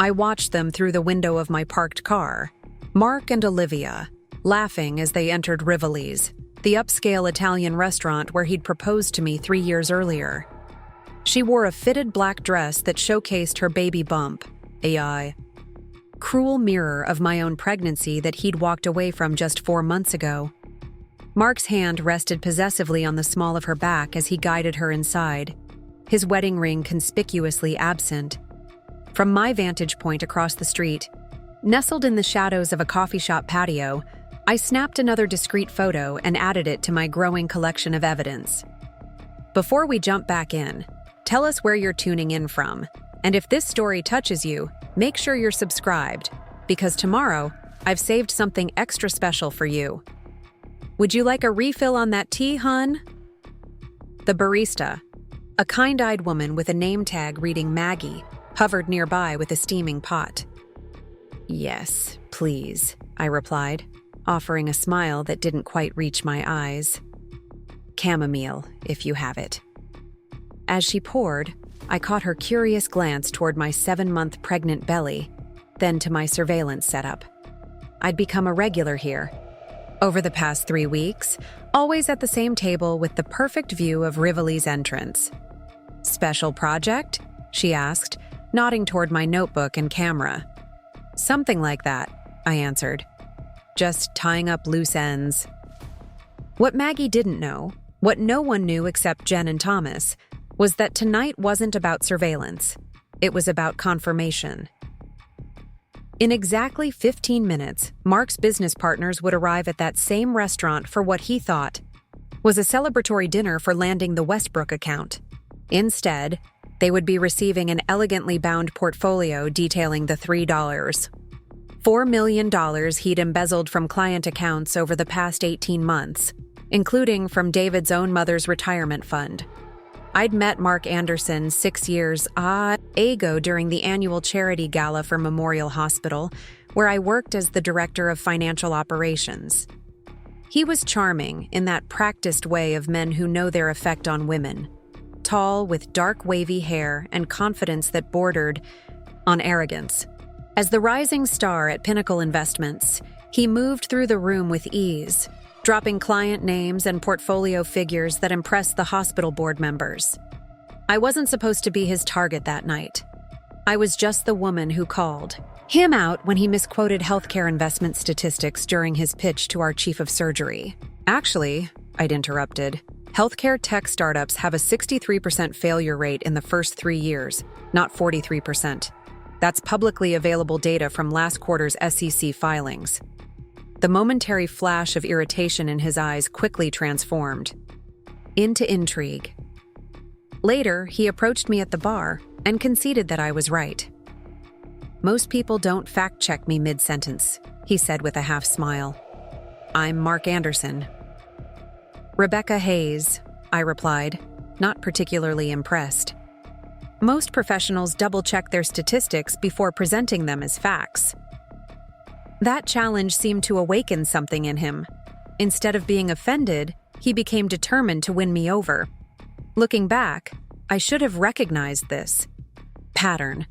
I watched them through the window of my parked car. Mark and Olivia, laughing as they entered Rivoli's, the upscale Italian restaurant where he'd proposed to me 3 years earlier. She wore a fitted black dress that showcased her baby bump, a cruel mirror of my own pregnancy that he'd walked away from just 4 months ago. Mark's hand rested possessively on the small of her back as he guided her inside, his wedding ring conspicuously absent. From my vantage point across the street, nestled in the shadows of a coffee shop patio, I snapped another discreet photo and added it to my growing collection of evidence. Before we jump back in, tell us where you're tuning in from, and if this story touches you, make sure you're subscribed, because tomorrow, I've saved something extra special for you. Would you like a refill on that tea, hun? The barista, a kind-eyed woman with a name tag reading Maggie, hovered nearby with a steaming pot. Yes, please, I replied, offering a smile that didn't quite reach my eyes. Chamomile, if you have it. As she poured, I caught her curious glance toward my 7-month pregnant belly, then to my surveillance setup. I'd become a regular here. Over the past 3 weeks, always at the same table with the perfect view of Rivoli's entrance. Special project? She asked, nodding toward my notebook and camera. Something like that, I answered. Just tying up loose ends. What Maggie didn't know, what no one knew except Jen and Thomas, was that tonight wasn't about surveillance. It was about confirmation. In exactly 15 minutes, Mark's business partners would arrive at that same restaurant for what he thought was a celebratory dinner for landing the Westbrook account. Instead, they would be receiving an elegantly bound portfolio detailing the $4 million he'd embezzled from client accounts over the past 18 months, including from David's own mother's retirement fund. I'd met Mark Anderson 6 years ago during the annual charity gala for Memorial Hospital, where I worked as the director of financial operations. He was charming in that practiced way of men who know their effect on women, tall with dark wavy hair and confidence that bordered on arrogance. As the rising star at Pinnacle Investments, he moved through the room with ease, dropping client names and portfolio figures that impressed the hospital board members. I wasn't supposed to be his target that night. I was just the woman who called him out when he misquoted healthcare investment statistics during his pitch to our chief of surgery. Actually, I'd interrupted, healthcare tech startups have a 63% failure rate in the first 3 years, not 43%. That's publicly available data from last quarter's SEC filings. The momentary flash of irritation in his eyes quickly transformed into intrigue. Later, he approached me at the bar and conceded that I was right. Most people don't fact-check me mid-sentence, he said with a half-smile. I'm Mark Anderson. Rebecca Hayes, I replied, not particularly impressed. Most professionals double-check their statistics before presenting them as facts. That challenge seemed to awaken something in him. Instead of being offended, he became determined to win me over. Looking back, I should have recognized this pattern.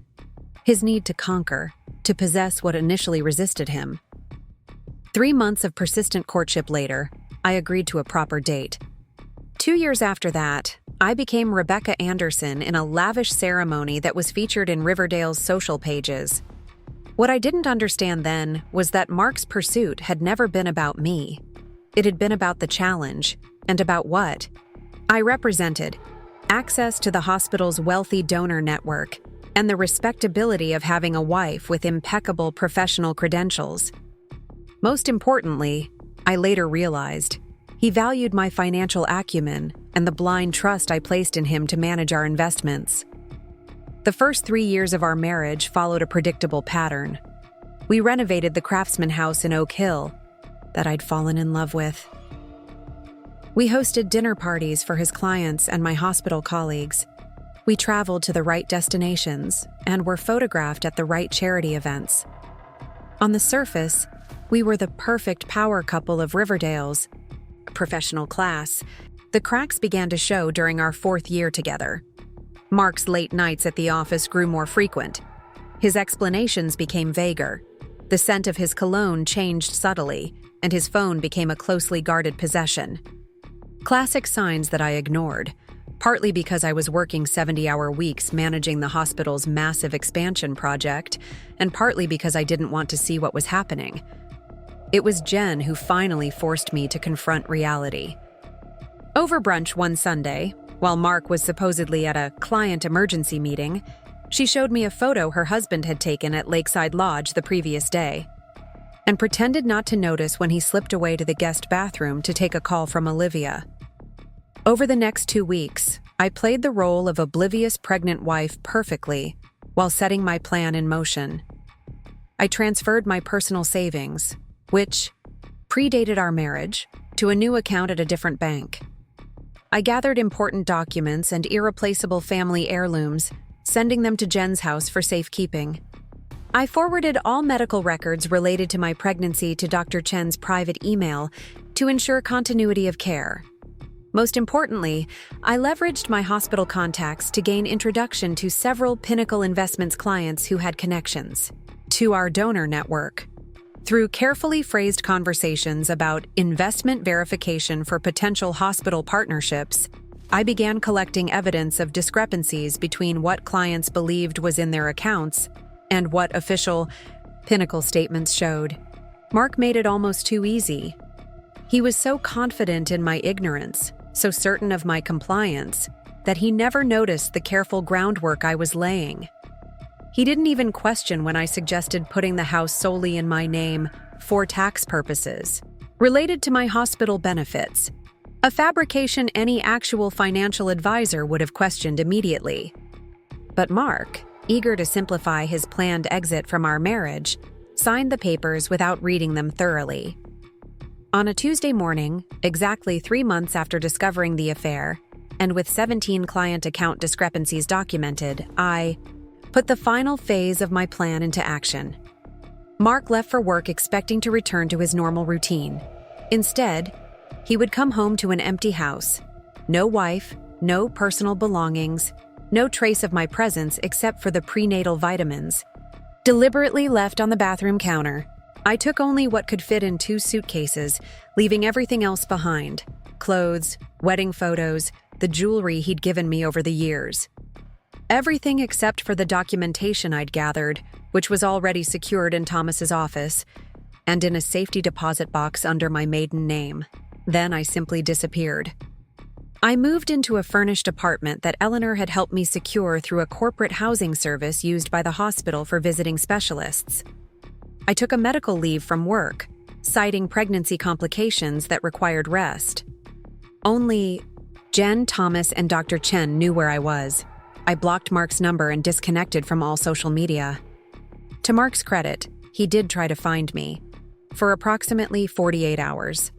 His need to conquer, to possess what initially resisted him. 3 months of persistent courtship later, I agreed to a proper date. 2 years after that, I became Rebecca Anderson in a lavish ceremony that was featured in Riverdale's social pages. What I didn't understand then was that Mark's pursuit had never been about me. It had been about the challenge, and about what I represented: access to the hospital's wealthy donor network, and the respectability of having a wife with impeccable professional credentials. Most importantly, I later realized, he valued my financial acumen and the blind trust I placed in him to manage our investments. The first 3 years of our marriage followed a predictable pattern. We renovated the Craftsman House in Oak Hill that I'd fallen in love with. We hosted dinner parties for his clients and my hospital colleagues. We traveled to the right destinations and were photographed at the right charity events. On the surface, we were the perfect power couple of Riverdale's professional class. The cracks began to show during our 4th year together. Mark's late nights at the office grew more frequent. His explanations became vaguer. The scent of his cologne changed subtly, and his phone became a closely guarded possession. Classic signs that I ignored, partly because I was working 70-hour weeks managing the hospital's massive expansion project, and partly because I didn't want to see what was happening. It was Jen who finally forced me to confront reality. Over brunch one Sunday, while Mark was supposedly at a client emergency meeting, she showed me a photo her husband had taken at Lakeside Lodge the previous day, and pretended not to notice when he slipped away to the guest bathroom to take a call from Olivia. Over the next 2 weeks, I played the role of oblivious pregnant wife perfectly while setting my plan in motion. I transferred my personal savings, which predated our marriage, to a new account at a different bank. I gathered important documents and irreplaceable family heirlooms, sending them to Jen's house for safekeeping. I forwarded all medical records related to my pregnancy to Dr. Chen's private email to ensure continuity of care. Most importantly, I leveraged my hospital contacts to gain introduction to several Pinnacle Investments clients who had connections to our donor network. Through carefully phrased conversations about investment verification for potential hospital partnerships, I began collecting evidence of discrepancies between what clients believed was in their accounts and what official Pinnacle statements showed. Mark made it almost too easy. He was so confident in my ignorance, so certain of my compliance, that he never noticed the careful groundwork I was laying. He didn't even question when I suggested putting the house solely in my name for tax purposes, related to my hospital benefits, a fabrication any actual financial advisor would have questioned immediately. But Mark, eager to simplify his planned exit from our marriage, signed the papers without reading them thoroughly. On a Tuesday morning, exactly 3 months after discovering the affair, and with 17 client account discrepancies documented, I put the final phase of my plan into action. Mark left for work expecting to return to his normal routine. Instead, he would come home to an empty house. No wife, no personal belongings, no trace of my presence except for the prenatal vitamins, deliberately left on the bathroom counter. I took only what could fit in 2 suitcases, leaving everything else behind: clothes, wedding photos, the jewelry he'd given me over the years. Everything except for the documentation I'd gathered, which was already secured in Thomas's office and in a safety deposit box under my maiden name. Then I simply disappeared. I moved into a furnished apartment that Eleanor had helped me secure through a corporate housing service used by the hospital for visiting specialists. I took a medical leave from work, citing pregnancy complications that required rest. Only Jen, Thomas, and Dr. Chen knew where I was. I blocked Mark's number and disconnected from all social media. To Mark's credit, he did try to find me, for approximately 48 hours.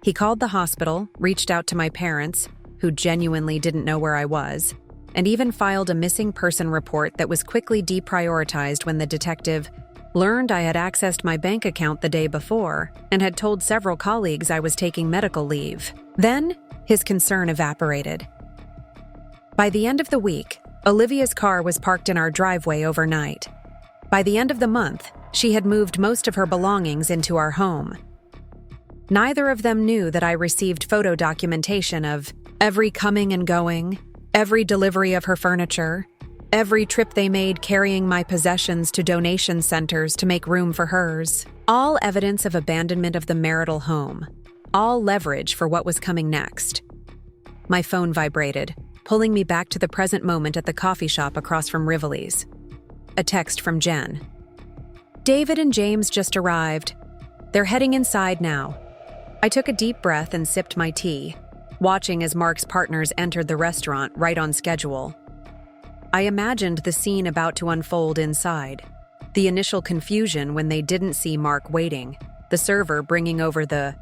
He called the hospital, reached out to my parents, who genuinely didn't know where I was, and even filed a missing person report that was quickly deprioritized when the detective learned I had accessed my bank account the day before and had told several colleagues I was taking medical leave. Then, his concern evaporated. By the end of the week, Olivia's car was parked in our driveway overnight. By the end of the month, she had moved most of her belongings into our home. Neither of them knew that I received photo documentation of every coming and going, every delivery of her furniture, every trip they made carrying my possessions to donation centers to make room for hers. All evidence of abandonment of the marital home. All leverage for what was coming next. My phone vibrated, pulling me back to the present moment at the coffee shop across from Rivoli's. A text from Jen. David and James just arrived. They're heading inside now. I took a deep breath and sipped my tea, watching as Mark's partners entered the restaurant right on schedule. I imagined the scene about to unfold inside. The initial confusion when they didn't see Mark waiting, the server bringing over the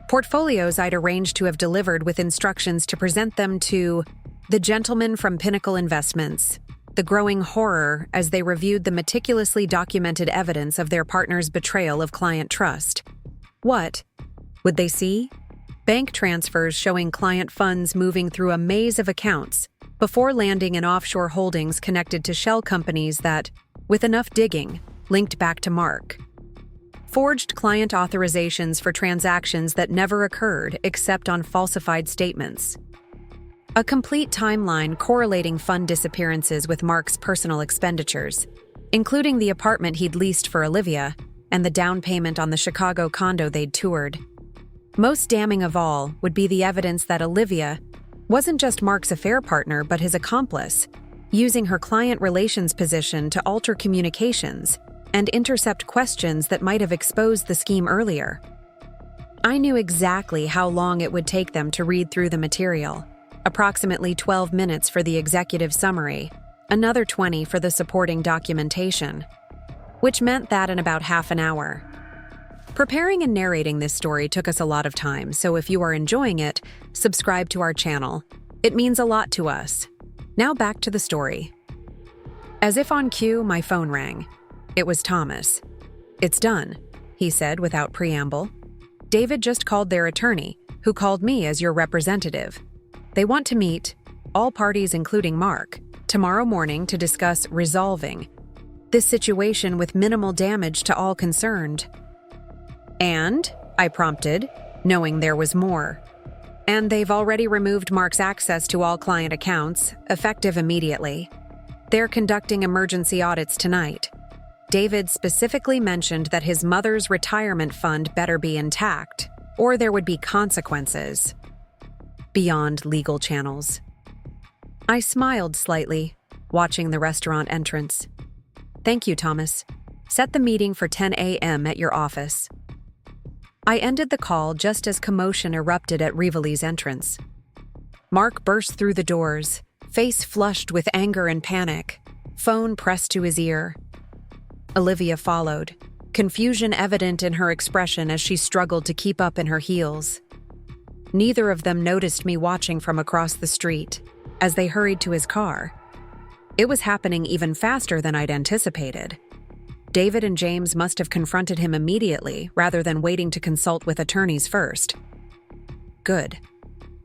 portfolios I'd arranged to have delivered with instructions to present them to the gentleman from Pinnacle Investments, the growing horror as they reviewed the meticulously documented evidence of their partner's betrayal of client trust. What would they see? Bank transfers showing client funds moving through a maze of accounts before landing in offshore holdings connected to shell companies that with enough digging, linked back to Mark. Forged client authorizations for transactions that never occurred except on falsified statements. A complete timeline correlating fund disappearances with Mark's personal expenditures, including the apartment he'd leased for Olivia and the down payment on the Chicago condo they'd toured. Most damning of all would be the evidence that Olivia wasn't just Mark's affair partner but his accomplice, using her client relations position to alter communications and intercept questions that might have exposed the scheme earlier. I knew exactly how long it would take them to read through the material, approximately 12 minutes for the executive summary, another 20 for the supporting documentation, which meant that in about half an hour. Preparing and narrating this story took us a lot of time, so if you are enjoying it, subscribe to our channel. It means a lot to us. Now back to the story. As if on cue, my phone rang. It was Thomas. "It's done," he said without preamble. "David just called their attorney, who called me as your representative. They want to meet, all parties including Mark, tomorrow morning to discuss resolving this situation with minimal damage to all concerned." "And?" I prompted, knowing there was more. "And they've already removed Mark's access to all client accounts, effective immediately. They're conducting emergency audits tonight. David specifically mentioned that his mother's retirement fund better be intact, or there would be consequences beyond legal channels." I smiled slightly, watching the restaurant entrance. "Thank you, Thomas. Set the meeting for 10 a.m. at your office." I ended the call just as commotion erupted at Rivoli's entrance. Mark burst through the doors, face flushed with anger and panic, phone pressed to his ear. Olivia followed, confusion evident in her expression as she struggled to keep up in her heels. Neither of them noticed me watching from across the street as they hurried to his car. It was happening even faster than I'd anticipated. David and James must have confronted him immediately rather than waiting to consult with attorneys first. Good.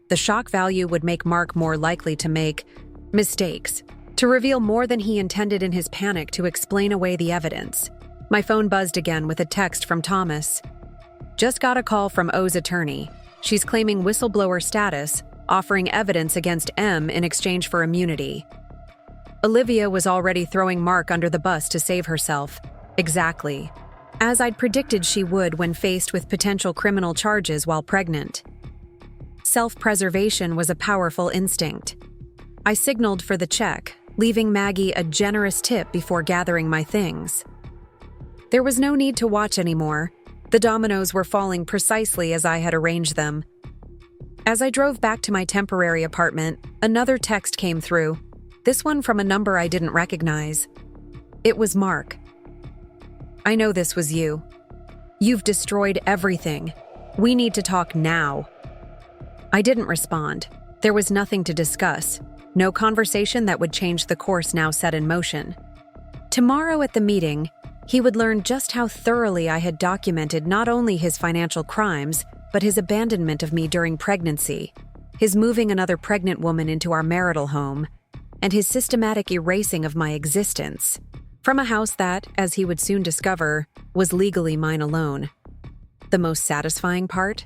The shock value would make Mark more likely to make mistakes, to reveal more than he intended in his panic to explain away the evidence. My phone buzzed again with a text from Thomas. "Just got a call from O's attorney. She's claiming whistleblower status, offering evidence against M in exchange for immunity." Olivia was already throwing Mark under the bus to save herself. Exactly. As I'd predicted she would when faced with potential criminal charges while pregnant. Self-preservation was a powerful instinct. I signaled for the check, leaving Maggie a generous tip before gathering my things. There was no need to watch anymore. The dominoes were falling precisely as I had arranged them. As I drove back to my temporary apartment, another text came through, this one from a number I didn't recognize. It was Mark. "I know this was you. You've destroyed everything. We need to talk now." I didn't respond. There was nothing to discuss. No conversation that would change the course now set in motion. Tomorrow at the meeting, he would learn just how thoroughly I had documented not only his financial crimes, but his abandonment of me during pregnancy, his moving another pregnant woman into our marital home, and his systematic erasing of my existence from a house that, as he would soon discover, was legally mine alone. The most satisfying part?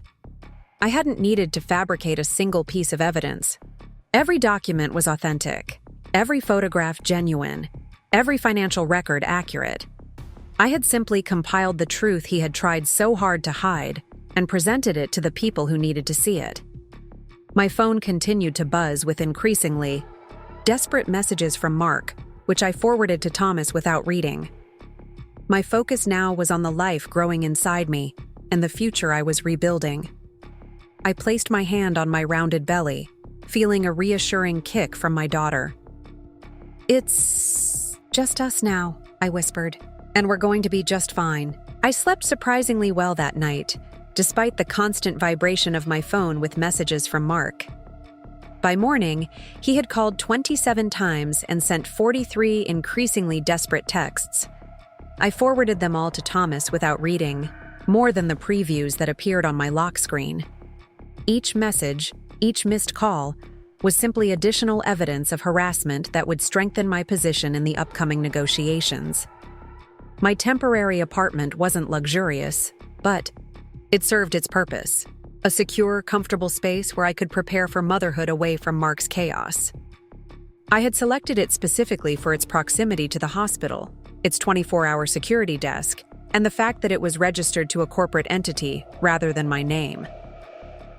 I hadn't needed to fabricate a single piece of evidence. Every document was authentic, every photograph genuine, every financial record accurate. I had simply compiled the truth he had tried so hard to hide and presented it to the people who needed to see it. My phone continued to buzz with increasingly desperate messages from Mark, which I forwarded to Thomas without reading. My focus now was on the life growing inside me and the future I was rebuilding. I placed my hand on my rounded belly, feeling a reassuring kick from my daughter. "It's just us now," I whispered, "and we're going to be just fine." I slept surprisingly well that night, despite the constant vibration of my phone with messages from Mark. By morning, he had called 27 times and sent 43 increasingly desperate texts. I forwarded them all to Thomas without reading, more than the previews that appeared on my lock screen. Each message, each missed call, was simply additional evidence of harassment that would strengthen my position in the upcoming negotiations. My temporary apartment wasn't luxurious, but it served its purpose. A secure, comfortable space where I could prepare for motherhood away from Mark's chaos. I had selected it specifically for its proximity to the hospital, its 24-hour security desk, and the fact that it was registered to a corporate entity rather than my name.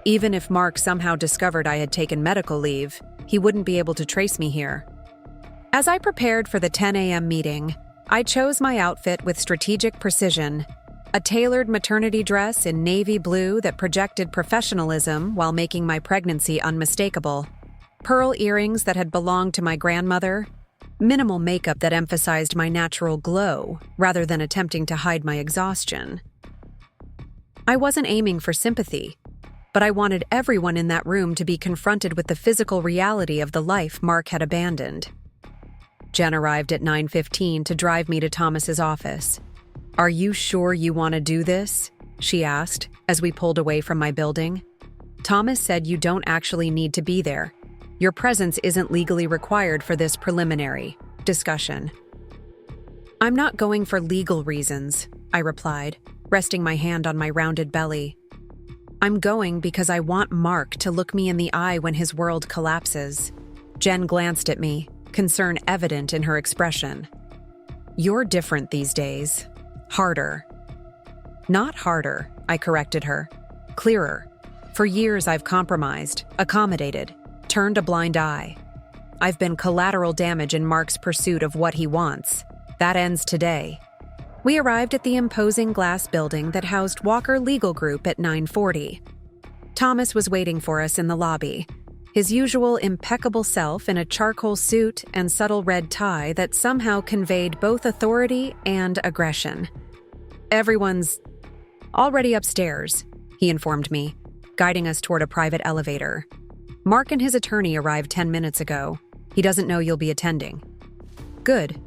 Even if Mark somehow discovered I had taken medical leave, he wouldn't be able to trace me here. As I prepared for the 10 a.m. meeting, I chose my outfit with strategic precision. A tailored maternity dress in navy blue that projected professionalism while making my pregnancy unmistakable. Pearl earrings that had belonged to my grandmother. Minimal makeup that emphasized my natural glow rather than attempting to hide my exhaustion. I wasn't aiming for sympathy, but I wanted everyone in that room to be confronted with the physical reality of the life Mark had abandoned. Jen arrived at 9:15 to drive me to Thomas's office. "Are you sure you want to do this?" she asked as we pulled away from my building. "Thomas said you don't actually need to be there. Your presence isn't legally required for this preliminary discussion." "I'm not going for legal reasons," I replied, resting my hand on my rounded belly. "I'm going because I want Mark to look me in the eye when his world collapses." Jen glanced at me, concern evident in her expression. "You're different these days. Harder." "Not harder," I corrected her. "Clearer. For years I've compromised, accommodated, turned a blind eye. I've been collateral damage in Mark's pursuit of what he wants. That ends today." We arrived at the imposing glass building that housed Walker Legal Group at 9:40. Thomas was waiting for us in the lobby, his usual impeccable self in a charcoal suit and subtle red tie that somehow conveyed both authority and aggression. "Everyone's already upstairs," he informed me, guiding us toward a private elevator. "Mark and his attorney arrived 10 minutes ago. He doesn't know you'll be attending." "Good,"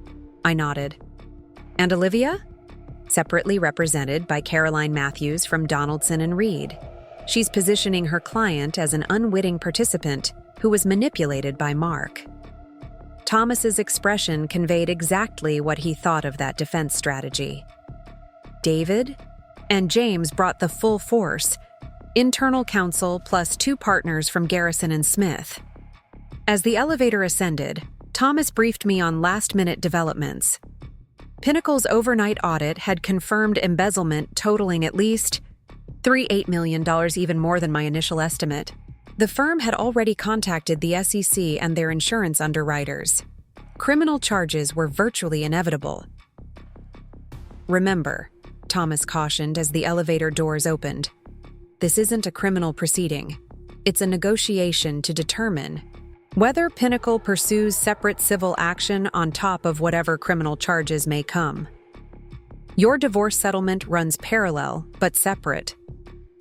I nodded. "And Olivia?" Separately represented by Caroline Matthews from Donaldson and Reed. She's positioning her client as an unwitting participant who was manipulated by Mark. Thomas's expression conveyed exactly what he thought of that defense strategy. David and James brought the full force, internal counsel plus 2 partners from Garrison and Smith. As the elevator ascended, Thomas briefed me on last-minute developments. Pinnacle's overnight audit had confirmed embezzlement totaling at least $8 million, even more than my initial estimate. The firm had already contacted the SEC and their insurance underwriters. Criminal charges were virtually inevitable. "Remember," Thomas cautioned as the elevator doors opened, "this isn't a criminal proceeding. It's a negotiation to determine whether Pinnacle pursues separate civil action on top of whatever criminal charges may come. Your divorce settlement runs parallel, but separate.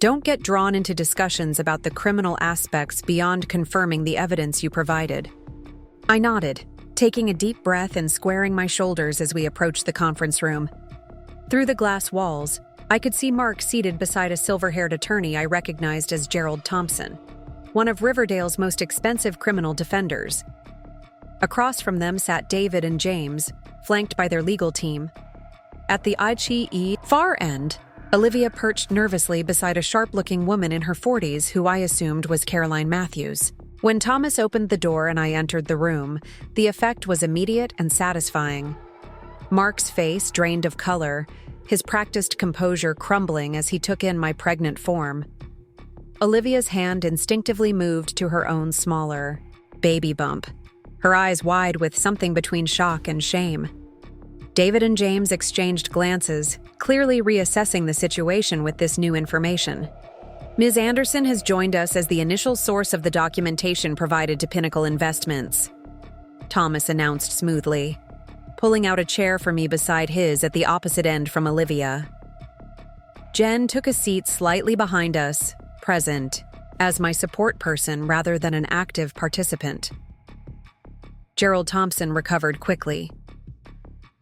Don't get drawn into discussions about the criminal aspects beyond confirming the evidence you provided." I nodded, taking a deep breath and squaring my shoulders as we approached the conference room. Through the glass walls, I could see Mark seated beside a silver-haired attorney I recognized as Gerald Thompson, one of Riverdale's most expensive criminal defenders. Across from them sat David and James, flanked by their legal team. At the ICE far end, Olivia perched nervously beside a sharp-looking woman in her 40s who I assumed was Caroline Matthews. When Thomas opened the door and I entered the room, the effect was immediate and satisfying. Mark's face drained of color, his practiced composure crumbling as he took in my pregnant form. Olivia's hand instinctively moved to her own smaller baby bump, her eyes wide with something between shock and shame. David and James exchanged glances, clearly reassessing the situation with this new information. "Ms. Anderson has joined us as the initial source of the documentation provided to Pinnacle Investments," Thomas announced smoothly, pulling out a chair for me beside his at the opposite end from Olivia. Jen took a seat slightly behind us, present, as my support person rather than an active participant. Gerald Thompson recovered quickly.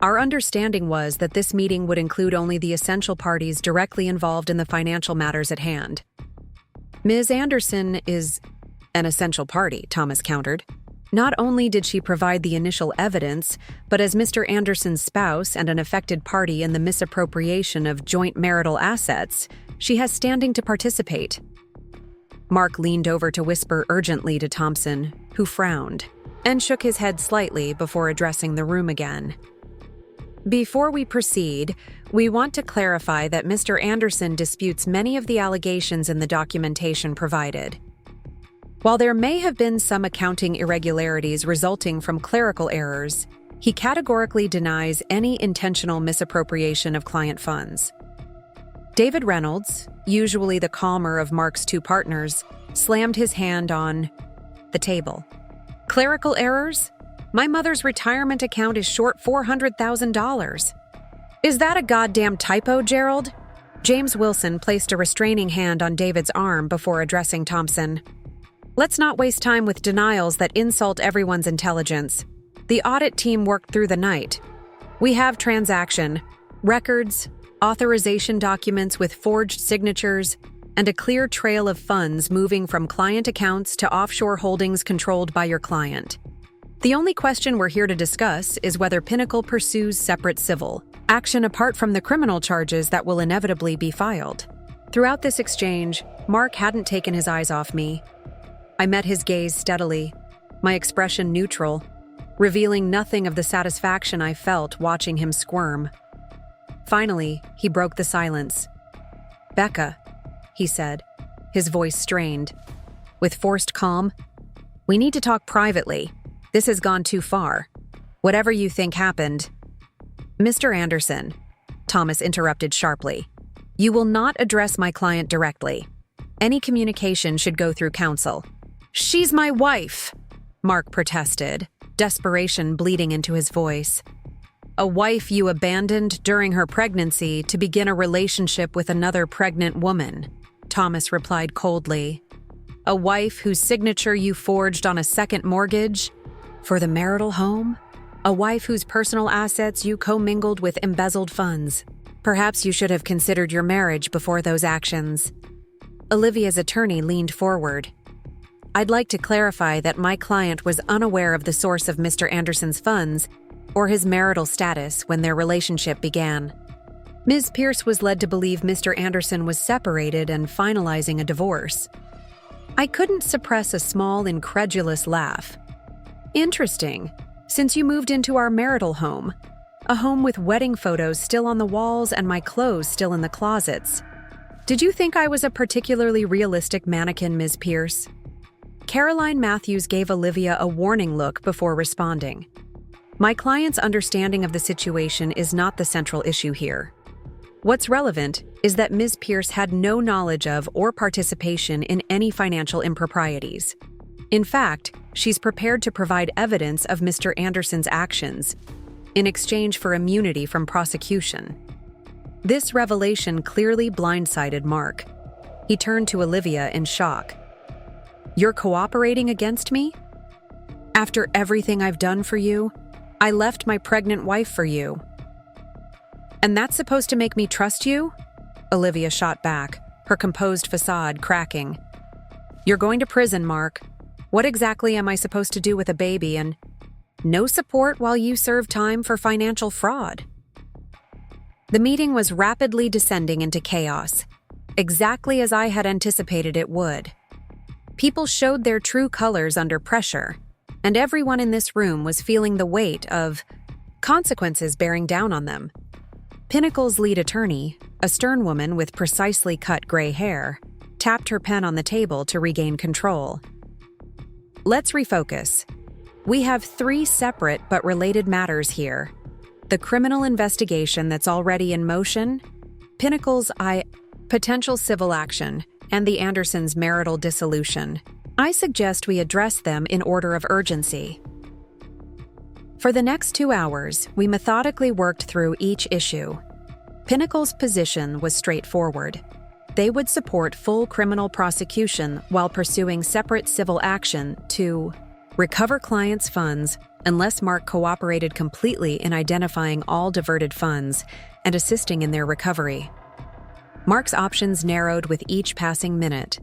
Our understanding was that this meeting would include only the essential parties directly involved in the financial matters at hand. "Ms. Anderson is An essential party, Thomas countered. Not only did she provide the initial evidence, but as Mr. Anderson's spouse and an affected party in the misappropriation of joint marital assets, she has standing to participate. Mark leaned over to whisper urgently to Thompson, who frowned, and shook his head slightly before addressing the room again. Before we proceed, we want to clarify that Mr. Anderson disputes many of the allegations in the documentation provided. While there may have been some accounting irregularities resulting from clerical errors, he categorically denies any intentional misappropriation of client funds. David Reynolds, usually the calmer of Mark's two partners, slammed his hand on the table. Clerical errors? My mother's retirement account is short $400,000. Is that a goddamn typo, Gerald? James Wilson placed a restraining hand on David's arm before addressing Thompson. Let's not waste time with denials that insult everyone's intelligence. The audit team worked through the night. We have transaction, records, authorization documents with forged signatures, and a clear trail of funds moving from client accounts to offshore holdings controlled by your client. The only question we're here to discuss is whether Pinnacle pursues separate civil action apart from the criminal charges that will inevitably be filed. Throughout this exchange, Mark hadn't taken his eyes off me. I met his gaze steadily, my expression neutral, revealing nothing of the satisfaction I felt watching him squirm. Finally, he broke the silence. "Becca," he said, his voice strained. With forced calm, "We need to talk privately. This has gone too far. Whatever you think happened." "Mr. Anderson," Thomas interrupted sharply, "you will not address my client directly. Any communication should go through counsel." "She's my wife," Mark protested, desperation bleeding into his voice. "A wife you abandoned during her pregnancy to begin a relationship with another pregnant woman," Thomas replied coldly. "A wife whose signature you forged on a second mortgage for the marital home. A wife whose personal assets you commingled with embezzled funds. Perhaps you should have considered your marriage before those actions." Olivia's attorney leaned forward. "I'd like to clarify that my client was unaware of the source of Mr. Anderson's funds or his marital status when their relationship began. Ms. Pierce was led to believe Mr. Anderson was separated and finalizing a divorce." I couldn't suppress a small, incredulous laugh. "Interesting, since you moved into our marital home, a home with wedding photos still on the walls and my clothes still in the closets. Did you think I was a particularly realistic mannequin, Ms. Pierce?" Caroline Matthews gave Olivia a warning look before responding. "My client's understanding of the situation is not the central issue here. What's relevant is that Ms. Pierce had no knowledge of or participation in any financial improprieties. In fact, she's prepared to provide evidence of Mr. Anderson's actions in exchange for immunity from prosecution." This revelation clearly blindsided Mark. He turned to Olivia in shock. "You're cooperating against me? After everything I've done for you, I left my pregnant wife for you. And that's supposed to make me trust you?" Olivia shot back, her composed facade cracking. "You're going to prison, Mark. What exactly am I supposed to do with a baby and no support while you serve time for financial fraud?" The meeting was rapidly descending into chaos, exactly as I had anticipated it would. People showed their true colors under pressure, and everyone in this room was feeling the weight of consequences bearing down on them. Pinnacle's lead attorney, a stern woman with precisely cut gray hair, tapped her pen on the table to regain control. "Let's refocus. We have 3 separate but related matters here. The criminal investigation that's already in motion, Pinnacle's potential civil action, and the Andersons' marital dissolution. I suggest we address them in order of urgency." For the next 2 hours, we methodically worked through each issue. Pinnacle's position was straightforward. They would support full criminal prosecution while pursuing separate civil action to recover clients' funds unless Mark cooperated completely in identifying all diverted funds and assisting in their recovery. Mark's options narrowed with each passing minute.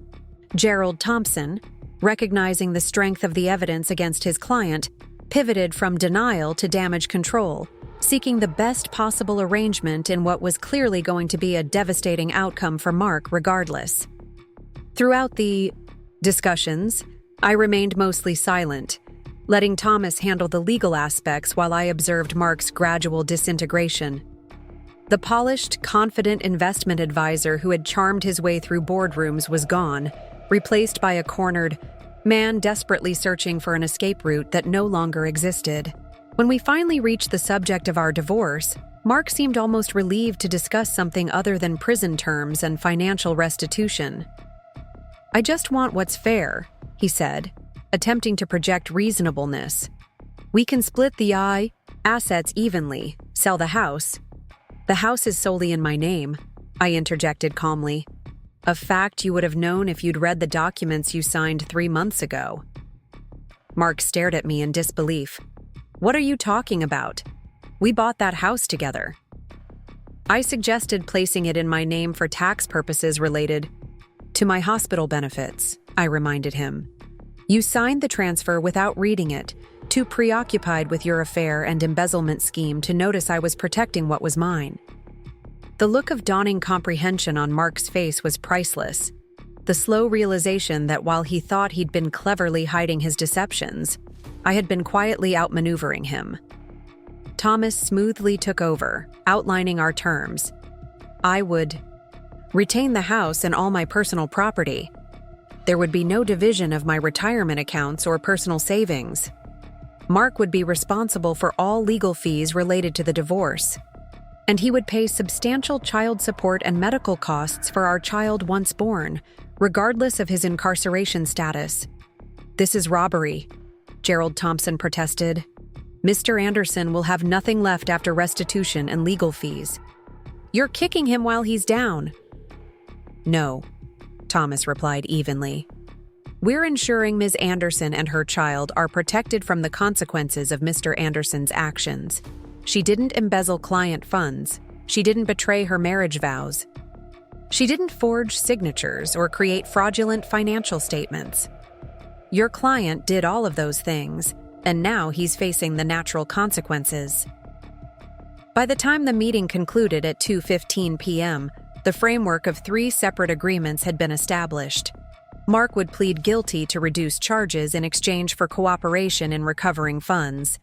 Gerald Thompson, recognizing the strength of the evidence against his client, pivoted from denial to damage control, seeking the best possible arrangement in what was clearly going to be a devastating outcome for Mark regardless. Throughout the discussions, I remained mostly silent, letting Thomas handle the legal aspects while I observed Mark's gradual disintegration. The polished, confident investment advisor who had charmed his way through boardrooms was gone, replaced by a cornered man desperately searching for an escape route that no longer existed. When we finally reached the subject of our divorce, Mark seemed almost relieved to discuss something other than prison terms and financial restitution. "I just want what's fair," he said, attempting to project reasonableness. "We can split the assets evenly, sell the house." "The house is solely in my name," I interjected calmly. "A fact you would have known if you'd read the documents you signed 3 months ago." Mark stared at me in disbelief. "What are you talking about? We bought that house together." "I suggested placing it in my name for tax purposes related to my hospital benefits," I reminded him. "You signed the transfer without reading it, too preoccupied with your affair and embezzlement scheme to notice I was protecting what was mine." The look of dawning comprehension on Mark's face was priceless. The slow realization that while he thought he'd been cleverly hiding his deceptions, I had been quietly outmaneuvering him. Thomas smoothly took over, outlining our terms. I would retain the house and all my personal property. There would be no division of my retirement accounts or personal savings. Mark would be responsible for all legal fees related to the divorce, and he would pay substantial child support and medical costs for our child once born, regardless of his incarceration status. "This is robbery," Gerald Thompson protested. "Mr. Anderson will have nothing left after restitution and legal fees." "You're kicking him while he's down." "No," Thomas replied evenly. "We're ensuring Ms. Anderson and her child are protected from the consequences of Mr. Anderson's actions. She didn't embezzle client funds. She didn't betray her marriage vows. She didn't forge signatures or create fraudulent financial statements. Your client did all of those things, and now he's facing the natural consequences." By the time the meeting concluded at 2:15 p.m., the framework of 3 separate agreements had been established. Mark would plead guilty to reduce charges in exchange for cooperation in recovering funds.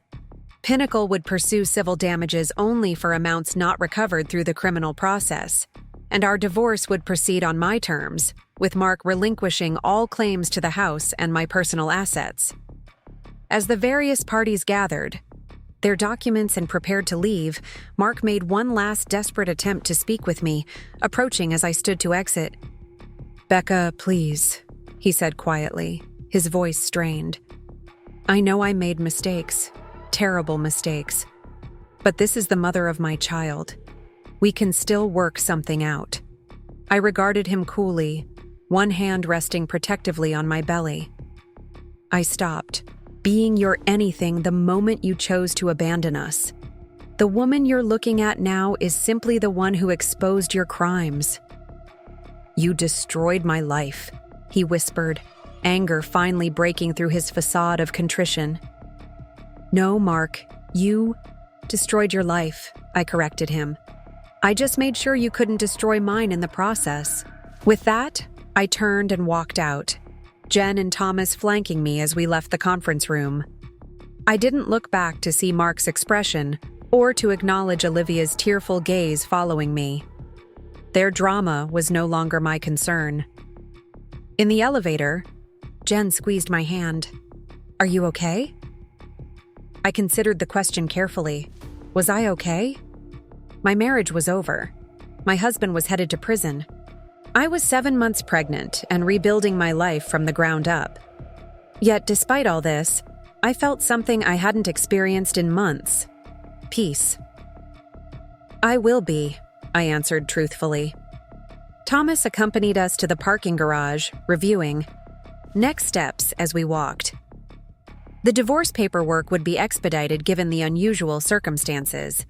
Pinnacle would pursue civil damages only for amounts not recovered through the criminal process, and our divorce would proceed on my terms, with Mark relinquishing all claims to the house and my personal assets. As the various parties gathered their documents and prepared to leave, Mark made one last desperate attempt to speak with me, approaching as I stood to exit. "Becca, please," he said quietly, his voice strained. "I know I made mistakes, terrible mistakes, but this is the mother of my child. We can still work something out." I regarded him coolly, one hand resting protectively on my belly. I stopped, being your anything the moment you chose to abandon us. The woman you're looking at now is simply the one who exposed your crimes. "You destroyed my life," he whispered, anger finally breaking through his facade of contrition. "No, Mark, you destroyed your life," I corrected him. "I just made sure you couldn't destroy mine in the process." With that, I turned and walked out, Jen and Thomas flanking me as we left the conference room. I didn't look back to see Mark's expression or to acknowledge Olivia's tearful gaze following me. Their drama was no longer my concern. In the elevator, Jen squeezed my hand. "Are you okay?" I considered the question carefully. Was I okay? My marriage was over. My husband was headed to prison. I was 7 months pregnant and rebuilding my life from the ground up. Yet, despite all this, I felt something I hadn't experienced in months. Peace. "I will be," I answered truthfully. Thomas accompanied us to the parking garage, reviewing next steps as we walked. The divorce paperwork would be expedited given the unusual circumstances.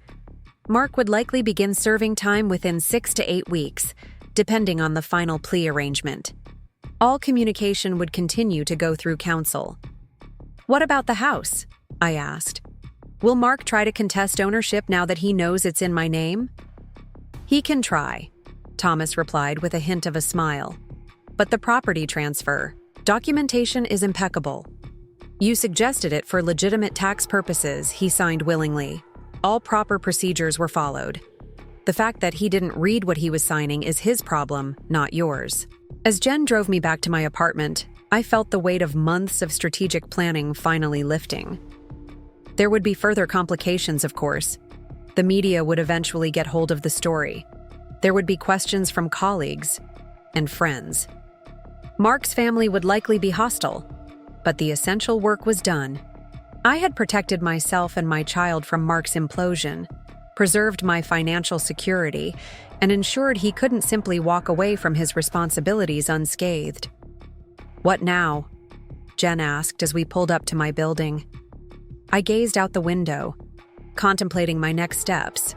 Mark would likely begin serving time within 6 to 8 weeks, depending on the final plea arrangement. All communication would continue to go through counsel. "What about the house?" I asked. "Will Mark try to contest ownership now that he knows it's in my name?" "He can try," Thomas replied with a hint of a smile. "But the property transfer, documentation is impeccable. You suggested it for legitimate tax purposes," he signed willingly. All proper procedures were followed. The fact that he didn't read what he was signing is his problem, not yours. As Jen drove me back to my apartment, I felt the weight of months of strategic planning finally lifting. There would be further complications, of course. The media would eventually get hold of the story. There would be questions from colleagues and friends. Mark's family would likely be hostile, but the essential work was done. I had protected myself and my child from Mark's implosion, preserved my financial security, and ensured he couldn't simply walk away from his responsibilities unscathed. "What now?" Jen asked as we pulled up to my building. I gazed out the window, contemplating my next steps.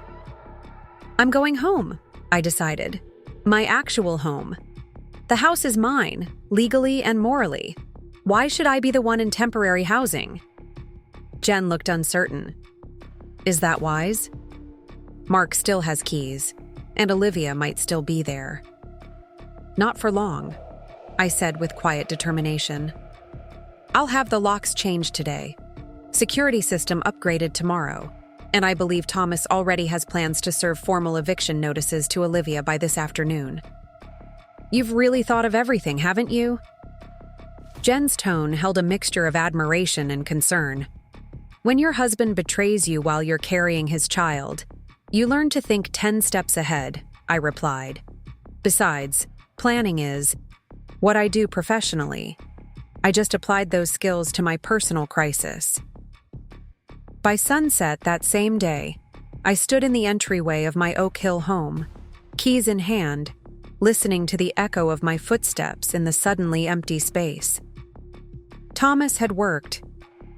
"I'm going home," I decided. "My actual home. The house is mine, legally and morally. Why should I be the one in temporary housing?" Jen looked uncertain. "Is that wise? Mark still has keys, and Olivia might still be there." "Not for long," I said with quiet determination. "I'll have the locks changed today. Security system upgraded tomorrow, and I believe Thomas already has plans to serve formal eviction notices to Olivia by this afternoon." "You've really thought of everything, haven't you?" Jen's tone held a mixture of admiration and concern. "When your husband betrays you while you're carrying his child, you learn to think 10 steps ahead," I replied. "Besides, planning is what I do professionally. I just applied those skills to my personal crisis." By sunset that same day, I stood in the entryway of my Oak Hill home, keys in hand, listening to the echo of my footsteps in the suddenly empty space. Thomas had worked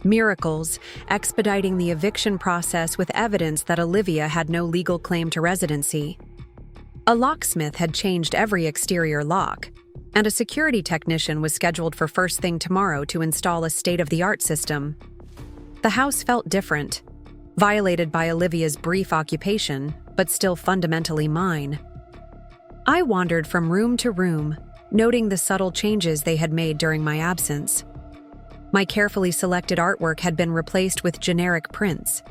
miracles, expediting the eviction process with evidence that Olivia had no legal claim to residency. A locksmith had changed every exterior lock, and a security technician was scheduled for first thing tomorrow to install a state-of-the-art system. The house felt different, violated by Olivia's brief occupation, but still fundamentally mine. I wandered from room to room, noting the subtle changes they had made during my absence. My carefully selected artwork had been replaced with generic prints.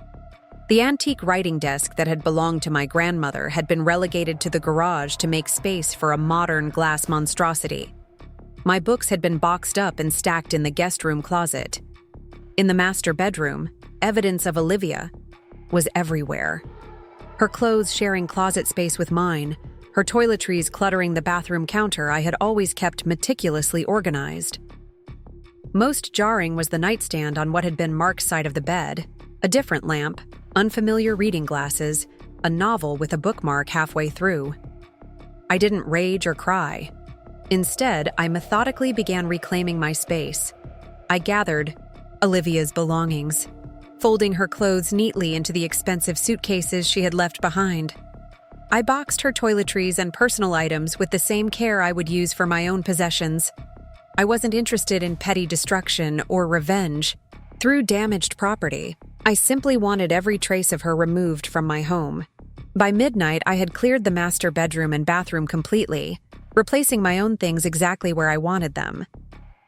The antique writing desk that had belonged to my grandmother had been relegated to the garage to make space for a modern glass monstrosity. My books had been boxed up and stacked in the guest room closet. In the master bedroom, evidence of Olivia was everywhere. Her clothes sharing closet space with mine, her toiletries cluttering the bathroom counter I had always kept meticulously organized. Most jarring was the nightstand on what had been Mark's side of the bed, a different lamp, unfamiliar reading glasses, a novel with a bookmark halfway through. I didn't rage or cry. Instead, I methodically began reclaiming my space. I gathered Olivia's belongings, folding her clothes neatly into the expensive suitcases she had left behind. I boxed her toiletries and personal items with the same care I would use for my own possessions. I wasn't interested in petty destruction or revenge through damaged property. I simply wanted every trace of her removed from my home. By midnight, I had cleared the master bedroom and bathroom completely, replacing my own things exactly where I wanted them.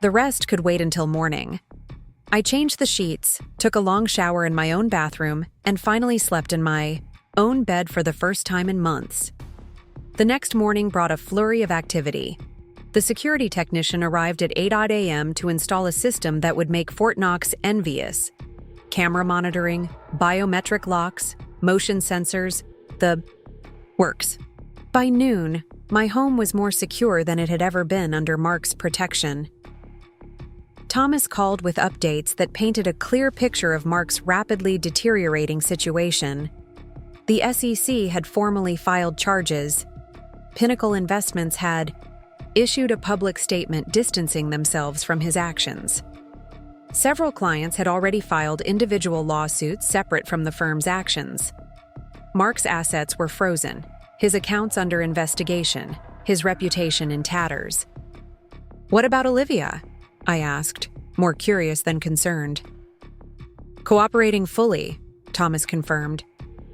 The rest could wait until morning. I changed the sheets, took a long shower in my own bathroom, and finally slept in my own bed for the first time in months. The next morning brought a flurry of activity. The security technician arrived at 8 a.m. to install a system that would make Fort Knox envious. Camera monitoring, biometric locks, motion sensors, the works. By noon, my home was more secure than it had ever been under Mark's protection. Thomas called with updates that painted a clear picture of Mark's rapidly deteriorating situation. The SEC had formally filed charges. Pinnacle Investments had issued a public statement distancing themselves from his actions. Several clients had already filed individual lawsuits separate from the firm's actions. Mark's assets were frozen, his accounts under investigation, his reputation in tatters. "What about Olivia?" I asked, more curious than concerned. "Cooperating fully," Thomas confirmed.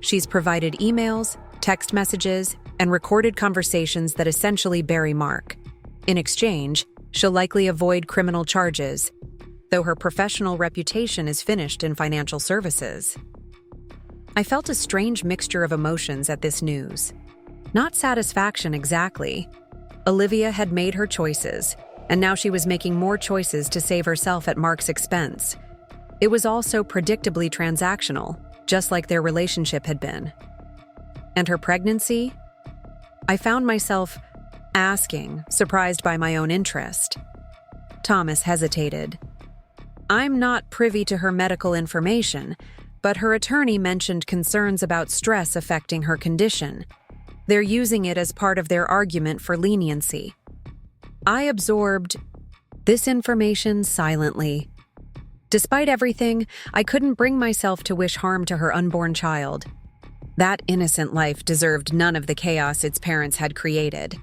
"She's provided emails, text messages, and recorded conversations that essentially bury Mark. In exchange, she'll likely avoid criminal charges, though her professional reputation is finished in financial services." I felt a strange mixture of emotions at this news. Not satisfaction exactly. Olivia had made her choices, and now she was making more choices to save herself at Mark's expense. It was also predictably transactional, just like their relationship had been. And her pregnancy? I found myself asking, surprised by my own interest. Thomas hesitated. "I'm not privy to her medical information, but her attorney mentioned concerns about stress affecting her condition. They're using it as part of their argument for leniency." I absorbed this information silently. Despite everything, I couldn't bring myself to wish harm to her unborn child. That innocent life deserved none of the chaos its parents had created.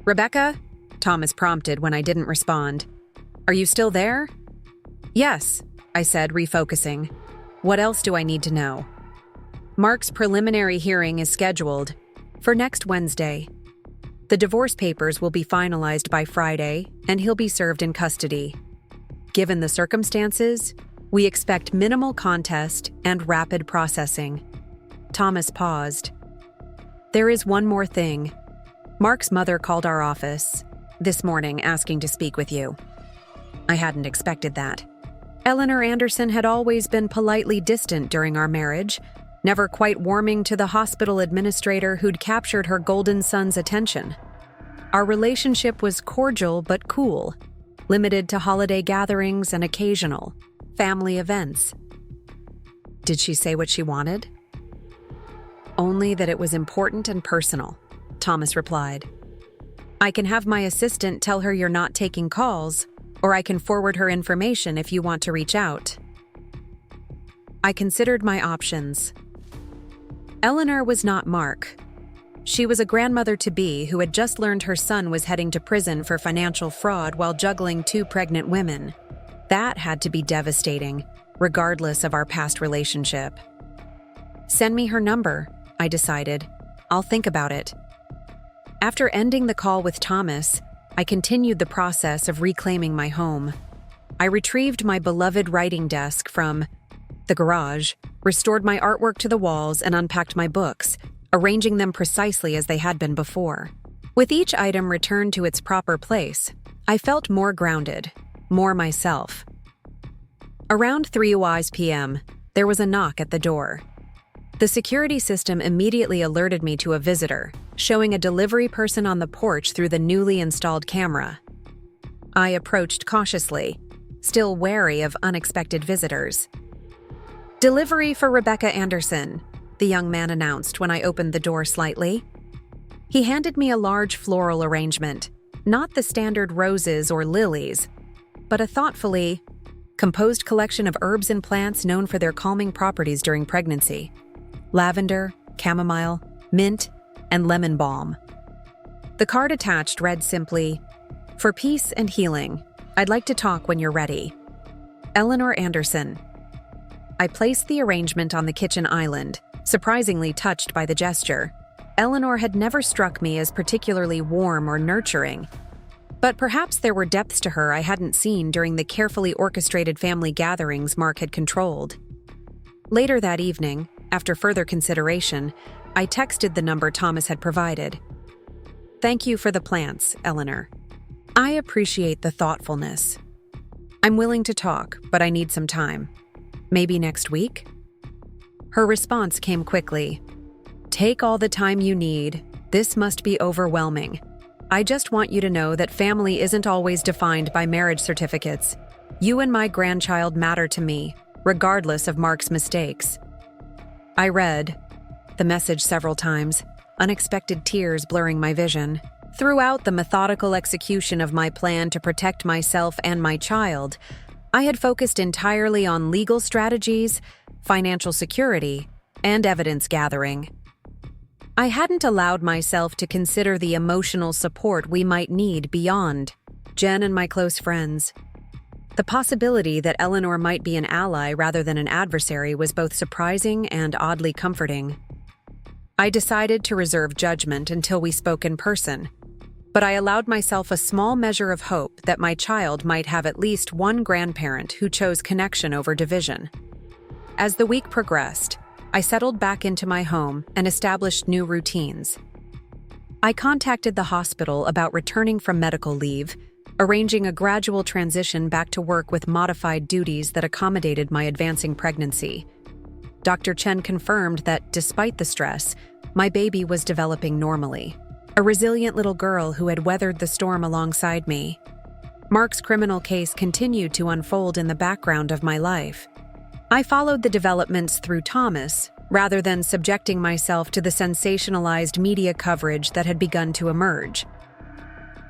"Rebecca?" Thomas prompted when I didn't respond. "Are you still there?" "Yes," I said, refocusing. "What else do I need to know?" "Mark's preliminary hearing is scheduled for next Wednesday. The divorce papers will be finalized by Friday, and he'll be served in custody. Given the circumstances, we expect minimal contest and rapid processing." Thomas paused. "There is one more thing. Mark's mother called our office this morning asking to speak with you." I hadn't expected that. Eleanor Anderson had always been politely distant during our marriage, never quite warming to the hospital administrator who'd captured her golden son's attention. Our relationship was cordial but cool, limited to holiday gatherings and occasional family events. Did she say what she wanted? "Only that it was important and personal," Thomas replied. "I can have my assistant tell her you're not taking calls, or I can forward her information if you want to reach out." I considered my options. Eleanor was not Mark. She was a grandmother-to-be who had just learned her son was heading to prison for financial fraud while juggling 2 pregnant women. That had to be devastating, regardless of our past relationship. "Send me her number," I decided. "I'll think about it." After ending the call with Thomas, I continued the process of reclaiming my home. I retrieved my beloved writing desk from the garage, restored my artwork to the walls, and unpacked my books, arranging them precisely as they had been before. With each item returned to its proper place, I felt more grounded, more myself. Around 3 p.m., there was a knock at the door. The security system immediately alerted me to a visitor, showing a delivery person on the porch through the newly installed camera. I approached cautiously, still wary of unexpected visitors. "Delivery for Rebecca Anderson," the young man announced when I opened the door slightly. He handed me a large floral arrangement, not the standard roses or lilies, but a thoughtfully composed collection of herbs and plants known for their calming properties during pregnancy: lavender, chamomile, mint, and lemon balm. The card attached read simply, "For peace and healing, I'd like to talk when you're ready. Eleanor Anderson." I placed the arrangement on the kitchen island, surprisingly touched by the gesture. Eleanor had never struck me as particularly warm or nurturing, but perhaps there were depths to her I hadn't seen during the carefully orchestrated family gatherings Mark had controlled. Later that evening, after further consideration, I texted the number Thomas had provided. "Thank you for the plants, Eleanor. I appreciate the thoughtfulness. I'm willing to talk, but I need some time. Maybe next week?" Her response came quickly. "Take all the time you need. This must be overwhelming. I just want you to know that family isn't always defined by marriage certificates. You and my grandchild matter to me, regardless of Mark's mistakes." I read the message several times, unexpected tears blurring my vision. Throughout the methodical execution of my plan to protect myself and my child, I had focused entirely on legal strategies, financial security, and evidence gathering. I hadn't allowed myself to consider the emotional support we might need beyond Jen and my close friends. The possibility that Eleanor might be an ally rather than an adversary was both surprising and oddly comforting. I decided to reserve judgment until we spoke in person, but I allowed myself a small measure of hope that my child might have at least one grandparent who chose connection over division. As the week progressed, I settled back into my home and established new routines. I contacted the hospital about returning from medical leave, arranging a gradual transition back to work with modified duties that accommodated my advancing pregnancy. Dr. Chen confirmed that, despite the stress, my baby was developing normally, a resilient little girl who had weathered the storm alongside me. Mark's criminal case continued to unfold in the background of my life. I followed the developments through Thomas, rather than subjecting myself to the sensationalized media coverage that had begun to emerge.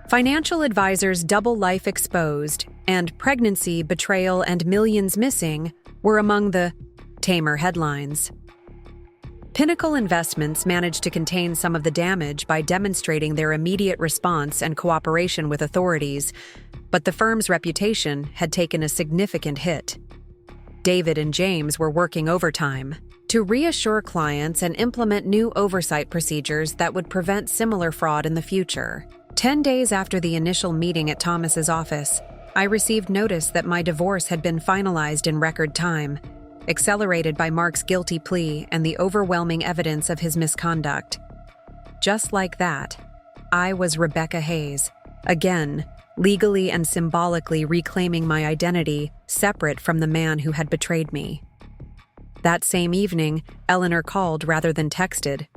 Financial advisors' Double Life Exposed and Pregnancy, Betrayal, and Millions Missing were among the tamer headlines. Pinnacle Investments managed to contain some of the damage by demonstrating their immediate response and cooperation with authorities, but the firm's reputation had taken a significant hit. David and James were working overtime to reassure clients and implement new oversight procedures that would prevent similar fraud in the future. 10 days after the initial meeting at Thomas's office, I received notice that my divorce had been finalized in record time, accelerated by Mark's guilty plea and the overwhelming evidence of his misconduct. Just like that, I was Rebecca Hayes, again, legally and symbolically reclaiming my identity separate from the man who had betrayed me. That same evening, Eleanor called rather than texted.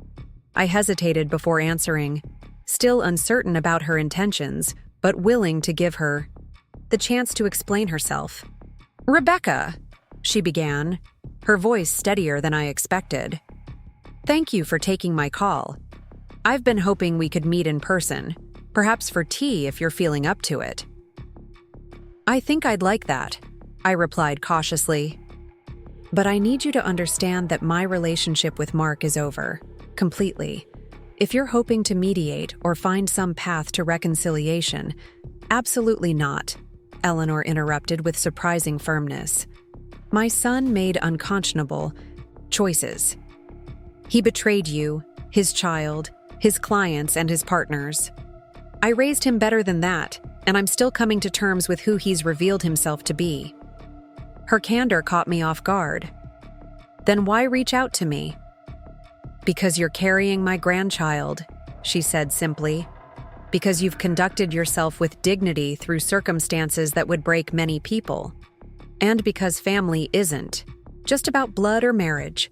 I hesitated before answering, still uncertain about her intentions, but willing to give her the chance to explain herself. "Rebecca," she began, her voice steadier than I expected. "Thank you for taking my call. I've been hoping we could meet in person, perhaps for tea if you're feeling up to it." "I think I'd like that," I replied cautiously. "But I need you to understand that my relationship with Mark is over, completely. If you're hoping to mediate or find some path to reconciliation, absolutely not," Eleanor interrupted with surprising firmness. "My son made unconscionable choices. He betrayed you, his child, his clients, and his partners. I raised him better than that, and I'm still coming to terms with who he's revealed himself to be." Her candor caught me off guard. "Then why reach out to me?" "Because you're carrying my grandchild," she said simply. "Because you've conducted yourself with dignity through circumstances that would break many people. And because family isn't just about blood or marriage.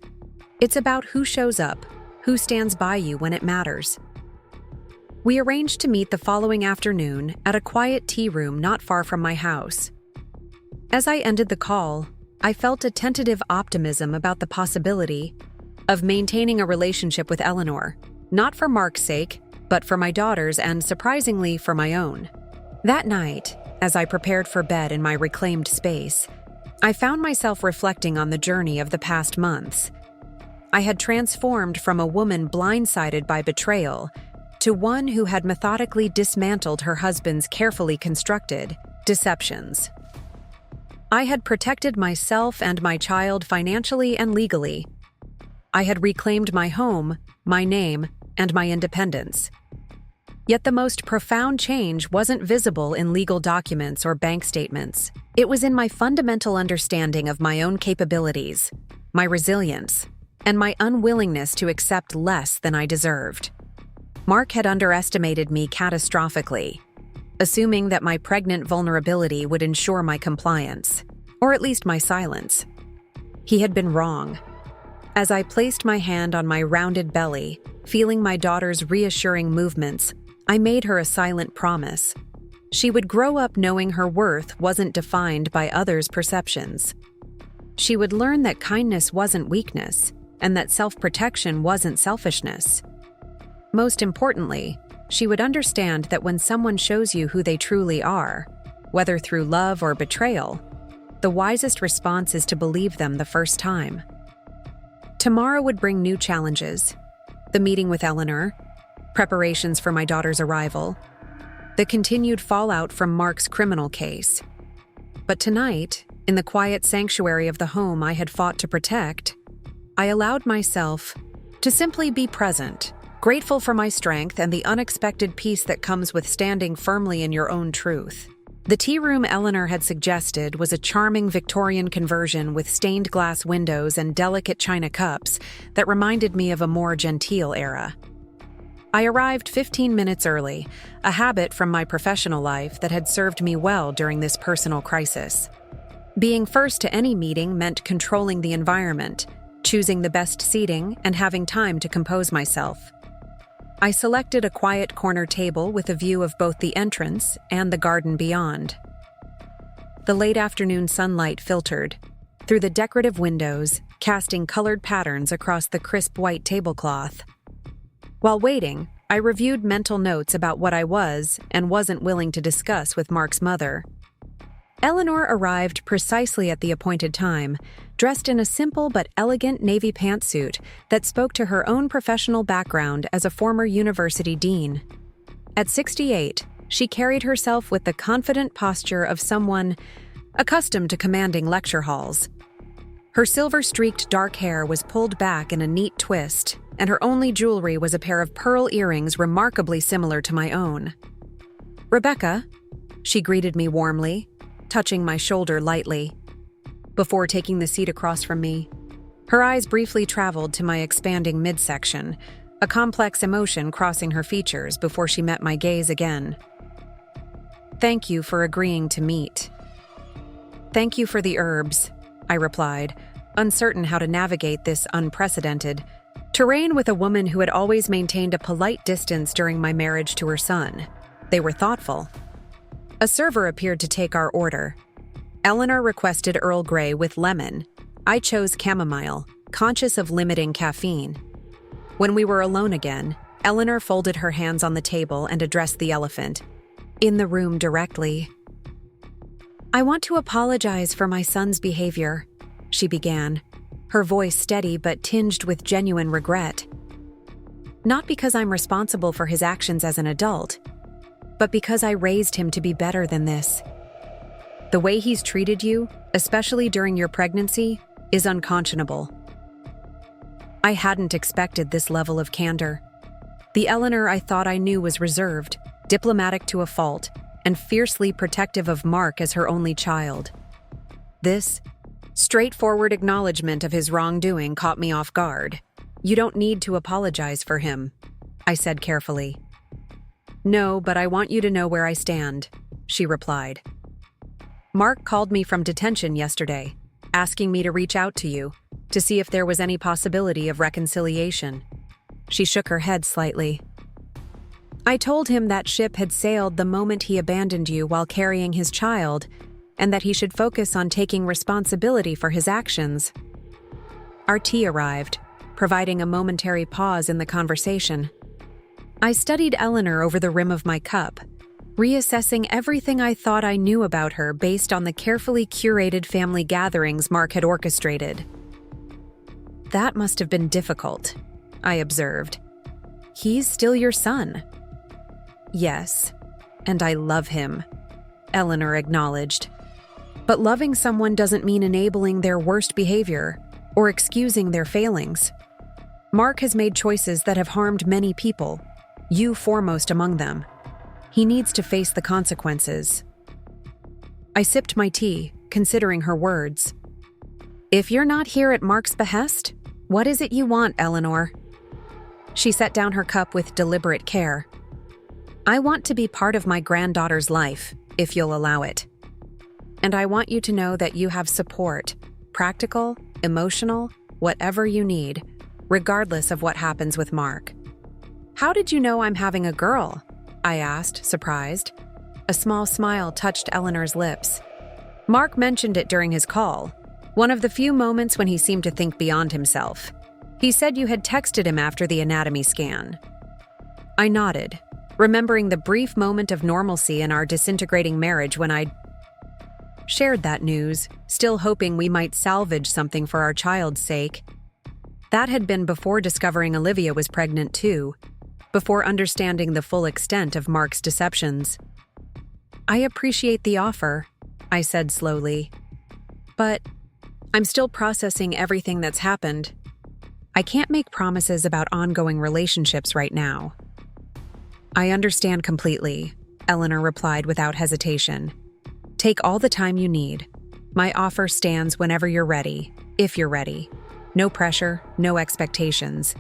It's about who shows up, who stands by you when it matters." We arranged to meet the following afternoon at a quiet tea room not far from my house. As I ended the call, I felt a tentative optimism about the possibility of maintaining a relationship with Eleanor, not for Mark's sake, but for my daughter's and, surprisingly, for my own. That night, as I prepared for bed in my reclaimed space, I found myself reflecting on the journey of the past months. I had transformed from a woman blindsided by betrayal to one who had methodically dismantled her husband's carefully constructed deceptions. I had protected myself and my child financially and legally. I had reclaimed my home, my name, and my independence. Yet the most profound change wasn't visible in legal documents or bank statements. It was in my fundamental understanding of my own capabilities, my resilience, and my unwillingness to accept less than I deserved. Mark had underestimated me catastrophically, assuming that my pregnant vulnerability would ensure my compliance, or at least my silence. He had been wrong. As I placed my hand on my rounded belly, feeling my daughter's reassuring movements, I made her a silent promise. She would grow up knowing her worth wasn't defined by others' perceptions. She would learn that kindness wasn't weakness, and that self-protection wasn't selfishness. Most importantly, she would understand that when someone shows you who they truly are, whether through love or betrayal, the wisest response is to believe them the first time. Tomorrow would bring new challenges: the meeting with Eleanor, preparations for my daughter's arrival, the continued fallout from Mark's criminal case. But tonight, in the quiet sanctuary of the home I had fought to protect, I allowed myself to simply be present, grateful for my strength and the unexpected peace that comes with standing firmly in your own truth. The tea room Eleanor had suggested was a charming Victorian conversion with stained glass windows and delicate china cups that reminded me of a more genteel era. I arrived 15 minutes early, a habit from my professional life that had served me well during this personal crisis. Being first to any meeting meant controlling the environment, choosing the best seating, and having time to compose myself. I selected a quiet corner table with a view of both the entrance and the garden beyond. The late afternoon sunlight filtered through the decorative windows, casting colored patterns across the crisp white tablecloth. While waiting, I reviewed mental notes about what I was and wasn't willing to discuss with Mark's mother. Eleanor arrived precisely at the appointed time, dressed in a simple but elegant navy pantsuit that spoke to her own professional background as a former university dean. At 68, she carried herself with the confident posture of someone accustomed to commanding lecture halls. Her silver-streaked dark hair was pulled back in a neat twist, and her only jewelry was a pair of pearl earrings remarkably similar to my own. "Rebecca," she greeted me warmly, touching my shoulder lightly, before taking the seat across from me. Her eyes briefly traveled to my expanding midsection, a complex emotion crossing her features before she met my gaze again. "Thank you for agreeing to meet." "Thank you for the herbs," I replied, uncertain how to navigate this unprecedented terrain with a woman who had always maintained a polite distance during my marriage to her son. They were thoughtful. A server appeared to take our order. Eleanor requested Earl Grey with lemon. I chose chamomile, conscious of limiting caffeine. When we were alone again, Eleanor folded her hands on the table and addressed the elephant in the room directly. "I want to apologize for my son's behavior," she began, her voice steady but tinged with genuine regret. "Not because I'm responsible for his actions as an adult, but because I raised him to be better than this. The way he's treated you, especially during your pregnancy, is unconscionable." I hadn't expected this level of candor. The Eleanor I thought I knew was reserved, diplomatic to a fault, and fiercely protective of Mark as her only child. This straightforward acknowledgement of his wrongdoing caught me off guard. "You don't need to apologize for him," I said carefully. "No, but I want you to know where I stand," she replied. "Mark called me from detention yesterday, asking me to reach out to you, to see if there was any possibility of reconciliation." She shook her head slightly. "I told him that ship had sailed the moment he abandoned you while carrying his child, and that he should focus on taking responsibility for his actions." Our tea arrived, providing a momentary pause in the conversation. I studied Eleanor over the rim of my cup, reassessing everything I thought I knew about her based on the carefully curated family gatherings Mark had orchestrated. "That must have been difficult," I observed. "He's still your son." "Yes, and I love him," Eleanor acknowledged. "But loving someone doesn't mean enabling their worst behavior or excusing their failings. Mark has made choices that have harmed many people, you foremost among them. He needs to face the consequences." I sipped my tea, considering her words. "If you're not here at Mark's behest, what is it you want, Eleanor?" She set down her cup with deliberate care. "I want to be part of my granddaughter's life, if you'll allow it. And I want you to know that you have support, practical, emotional, whatever you need, regardless of what happens with Mark." "How did you know I'm having a girl?" I asked, surprised. A small smile touched Eleanor's lips. "Mark mentioned it during his call, one of the few moments when he seemed to think beyond himself. He said you had texted him after the anatomy scan." I nodded, remembering the brief moment of normalcy in our disintegrating marriage when I'd shared that news, still hoping we might salvage something for our child's sake. That had been before discovering Olivia was pregnant too, before understanding the full extent of Mark's deceptions. "I appreciate the offer," I said slowly. "But I'm still processing everything that's happened. I can't make promises about ongoing relationships right now." "I understand completely," Eleanor replied without hesitation. "Take all the time you need. My offer stands whenever you're ready, if you're ready. No pressure, no expectations."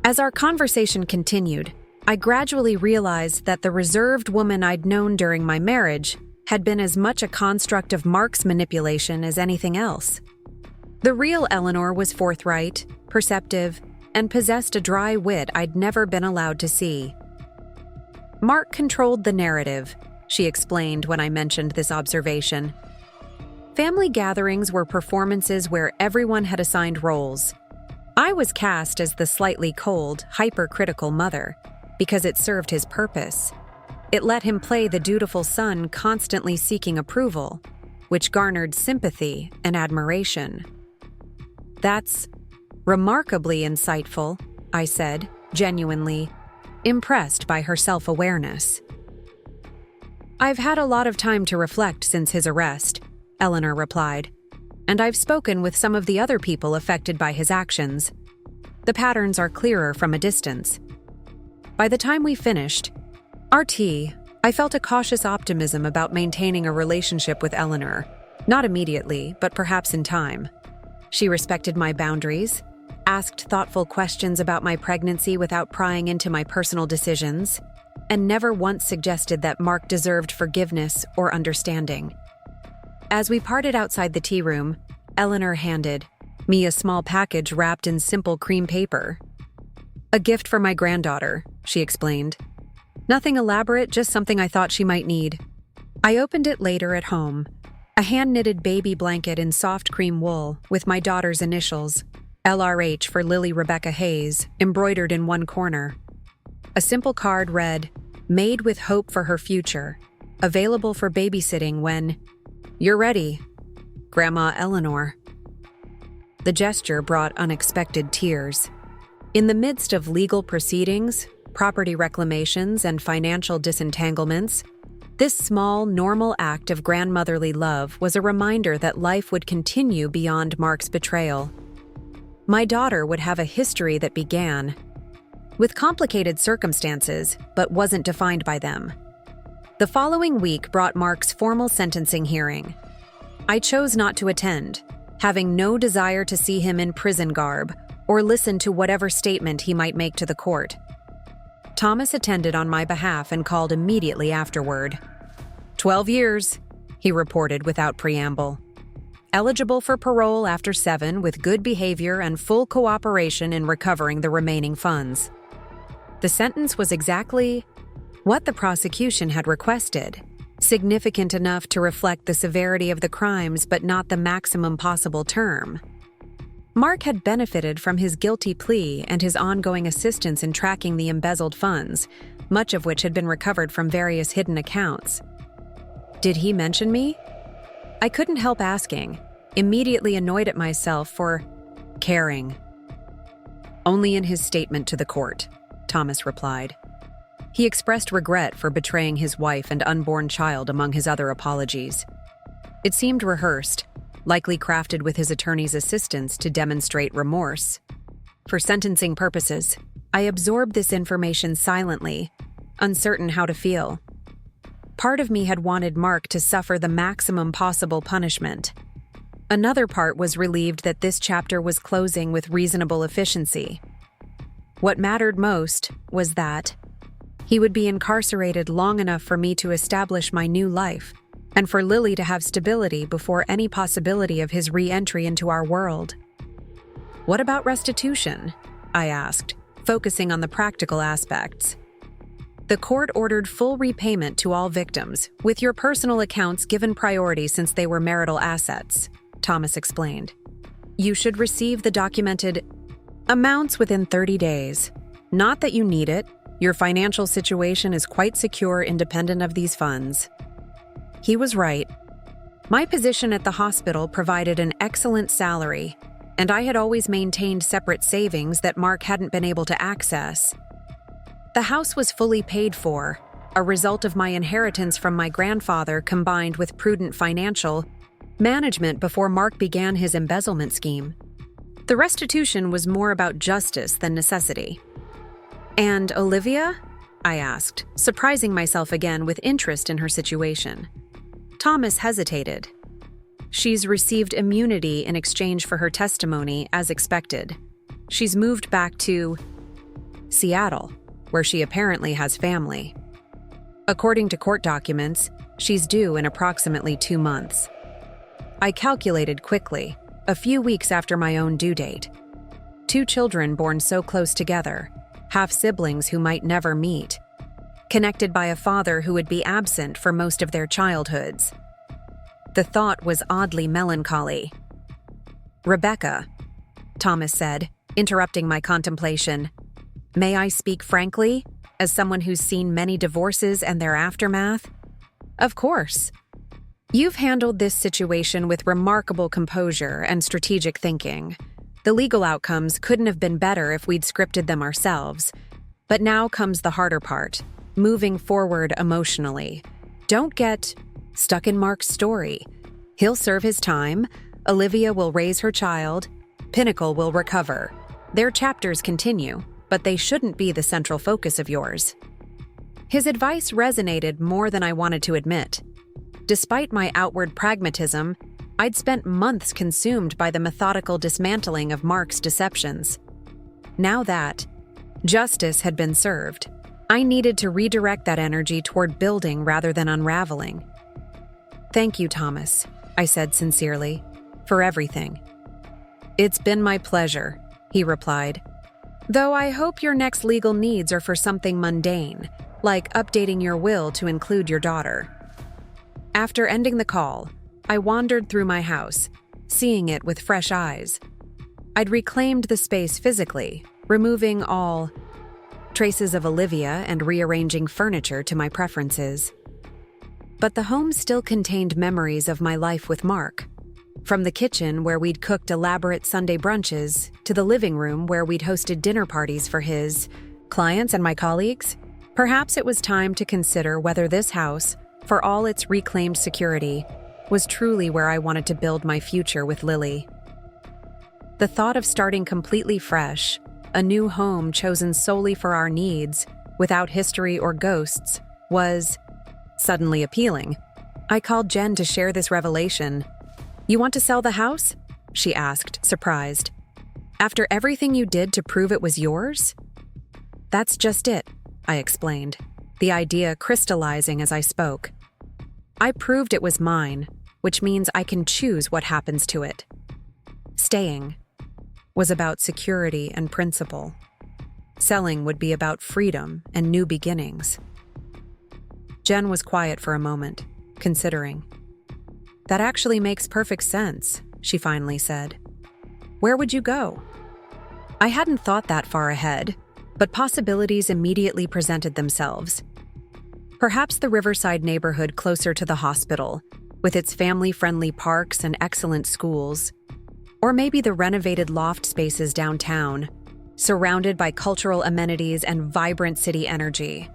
As our conversation continued, I gradually realized that the reserved woman I'd known during my marriage had been as much a construct of Mark's manipulation as anything else. The real Eleanor was forthright, perceptive, and possessed a dry wit I'd never been allowed to see. "Mark controlled the narrative," she explained when I mentioned this observation. "Family gatherings were performances where everyone had assigned roles. I was cast as the slightly cold, hypercritical mother, because it served his purpose. It let him play the dutiful son constantly seeking approval, which garnered sympathy and admiration." "That's remarkably insightful," I said, genuinely impressed by her self-awareness. "I've had a lot of time to reflect since his arrest," Eleanor replied, "and I've spoken with some of the other people affected by his actions. The patterns are clearer from a distance." By the time we finished our tea, I felt a cautious optimism about maintaining a relationship with Eleanor, not immediately, but perhaps in time. She respected my boundaries, asked thoughtful questions about my pregnancy without prying into my personal decisions, and never once suggested that Mark deserved forgiveness or understanding. As we parted outside the tea room, Eleanor handed me a small package wrapped in simple cream paper. "A gift for my granddaughter," she explained. "Nothing elaborate, just something I thought she might need." I opened it later at home, a hand-knitted baby blanket in soft cream wool with my daughter's initials, LRH for Lily Rebecca Hayes, embroidered in one corner. A simple card read, "Made with hope for her future, available for babysitting when you're ready, Grandma Eleanor." The gesture brought unexpected tears. In the midst of legal proceedings, property reclamations, and financial disentanglements, this small, normal act of grandmotherly love was a reminder that life would continue beyond Mark's betrayal. My daughter would have a history that began with complicated circumstances, but wasn't defined by them. The following week brought Mark's formal sentencing hearing. I chose not to attend, having no desire to see him in prison garb or listen to whatever statement he might make to the court. Thomas attended on my behalf and called immediately afterward. 12 years, he reported without preamble. Eligible for parole after 7 with good behavior and full cooperation in recovering the remaining funds. The sentence was exactly what the prosecution had requested, significant enough to reflect the severity of the crimes but not the maximum possible term. Mark had benefited from his guilty plea and his ongoing assistance in tracking the embezzled funds, much of which had been recovered from various hidden accounts. Did he mention me? I couldn't help asking, immediately annoyed at myself for caring. "Only in his statement to the court," Thomas replied. He expressed regret for betraying his wife and unborn child among his other apologies. It seemed rehearsed, likely crafted with his attorney's assistance to demonstrate remorse. For sentencing purposes, I absorbed this information silently, uncertain how to feel. Part of me had wanted Mark to suffer the maximum possible punishment. Another part was relieved that this chapter was closing with reasonable efficiency. What mattered most was that he would be incarcerated long enough for me to establish my new life, and for Lily to have stability before any possibility of his re-entry into our world. "What about restitution?" I asked, focusing on the practical aspects. "The court ordered full repayment to all victims, with your personal accounts given priority since they were marital assets," Thomas explained. "You should receive the documented amounts within 30 days. Not that you need it. Your financial situation is quite secure independent of these funds." He was right. My position at the hospital provided an excellent salary, and I had always maintained separate savings that Mark hadn't been able to access. The house was fully paid for, a result of my inheritance from my grandfather combined with prudent financial management before Mark began his embezzlement scheme. The restitution was more about justice than necessity. "And Olivia?" I asked, surprising myself again with interest in her situation. Thomas hesitated. "She's received immunity in exchange for her testimony, as expected. She's moved back to Seattle, where she apparently has family. According to court documents, she's due in approximately 2 months." I calculated quickly, a few weeks after my own due date. 2 children born so close together, half-siblings who might never meet, connected by a father who would be absent for most of their childhoods. The thought was oddly melancholy. "Rebecca," Thomas said, interrupting my contemplation, "may I speak frankly, as someone who's seen many divorces and their aftermath?" "Of course. You've handled this situation with remarkable composure and strategic thinking. The legal outcomes couldn't have been better if we'd scripted them ourselves. But now comes the harder part, moving forward emotionally. Don't get stuck in Mark's story. He'll serve his time, Olivia will raise her child, Pinnacle will recover. Their chapters continue, but they shouldn't be the central focus of yours." His advice resonated more than I wanted to admit. Despite my outward pragmatism, I'd spent months consumed by the methodical dismantling of Mark's deceptions. Now that justice had been served, I needed to redirect that energy toward building rather than unraveling. "Thank you, Thomas," I said sincerely, "for everything." "It's been my pleasure," he replied. "Though I hope your next legal needs are for something mundane, like updating your will to include your daughter." After ending the call, I wandered through my house, seeing it with fresh eyes. I'd reclaimed the space physically, removing all traces of Olivia and rearranging furniture to my preferences. But the home still contained memories of my life with Mark. From the kitchen where we'd cooked elaborate Sunday brunches to the living room where we'd hosted dinner parties for his clients and my colleagues, perhaps it was time to consider whether this house, for all its reclaimed security, was truly where I wanted to build my future with Lily. The thought of starting completely fresh, a new home chosen solely for our needs, without history or ghosts, was suddenly appealing. I called Jen to share this revelation. "You want to sell the house?" she asked, surprised. "After everything you did to prove it was yours?" "That's just it," I explained, the idea crystallizing as I spoke. "I proved it was mine, which means I can choose what happens to it." Staying was about security and principle. Selling would be about freedom and new beginnings. Jen was quiet for a moment, considering. "That actually makes perfect sense," she finally said. "Where would you go?" I hadn't thought that far ahead, but possibilities immediately presented themselves. Perhaps the Riverside neighborhood closer to the hospital, with its family-friendly parks and excellent schools. Or maybe the renovated loft spaces downtown, surrounded by cultural amenities and vibrant city energy.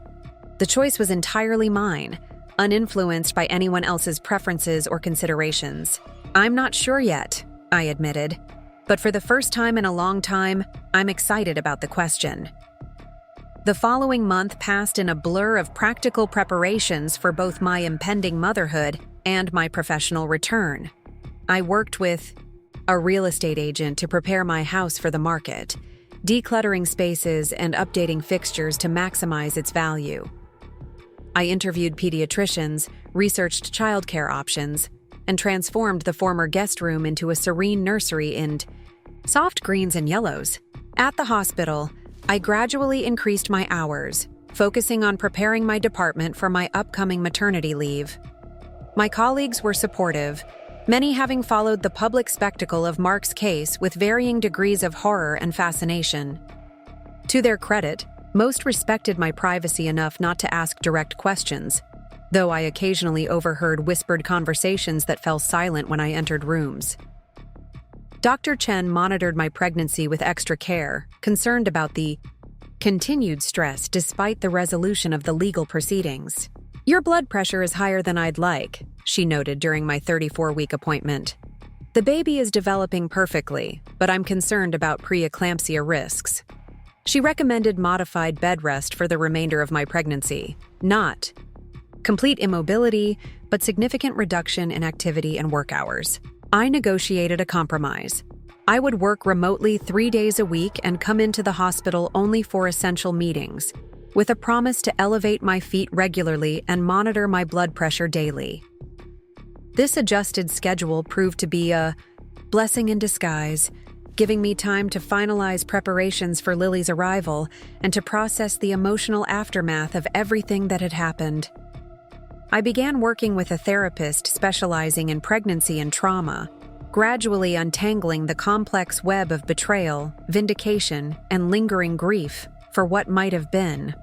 The choice was entirely mine, uninfluenced by anyone else's preferences or considerations. "I'm not sure yet," I admitted, "but for the first time in a long time, I'm excited about the question." The following month passed in a blur of practical preparations for both my impending motherhood and my professional return. I worked with a real estate agent to prepare my house for the market, decluttering spaces and updating fixtures to maximize its value. I interviewed pediatricians, researched childcare options, and transformed the former guest room into a serene nursery in soft greens and yellows. At the hospital, I gradually increased my hours, focusing on preparing my department for my upcoming maternity leave. My colleagues were supportive, many having followed the public spectacle of Mark's case with varying degrees of horror and fascination. To their credit, most respected my privacy enough not to ask direct questions, though I occasionally overheard whispered conversations that fell silent when I entered rooms. Dr. Chen monitored my pregnancy with extra care, concerned about the Continued stress despite the resolution of the legal proceedings. "Your blood pressure is higher than I'd like," she noted during my 34-week appointment. "The baby is developing perfectly, but I'm concerned about preeclampsia risks." She recommended modified bed rest for the remainder of my pregnancy, not complete immobility, but significant reduction in activity and work hours. I negotiated a compromise. I would work remotely 3 days a week and come into the hospital only for essential meetings, with a promise to elevate my feet regularly and monitor my blood pressure daily. This adjusted schedule proved to be a blessing in disguise, giving me time to finalize preparations for Lily's arrival and to process the emotional aftermath of everything that had happened. I began working with a therapist specializing in pregnancy and trauma, gradually untangling the complex web of betrayal, vindication, and lingering grief for what might have been.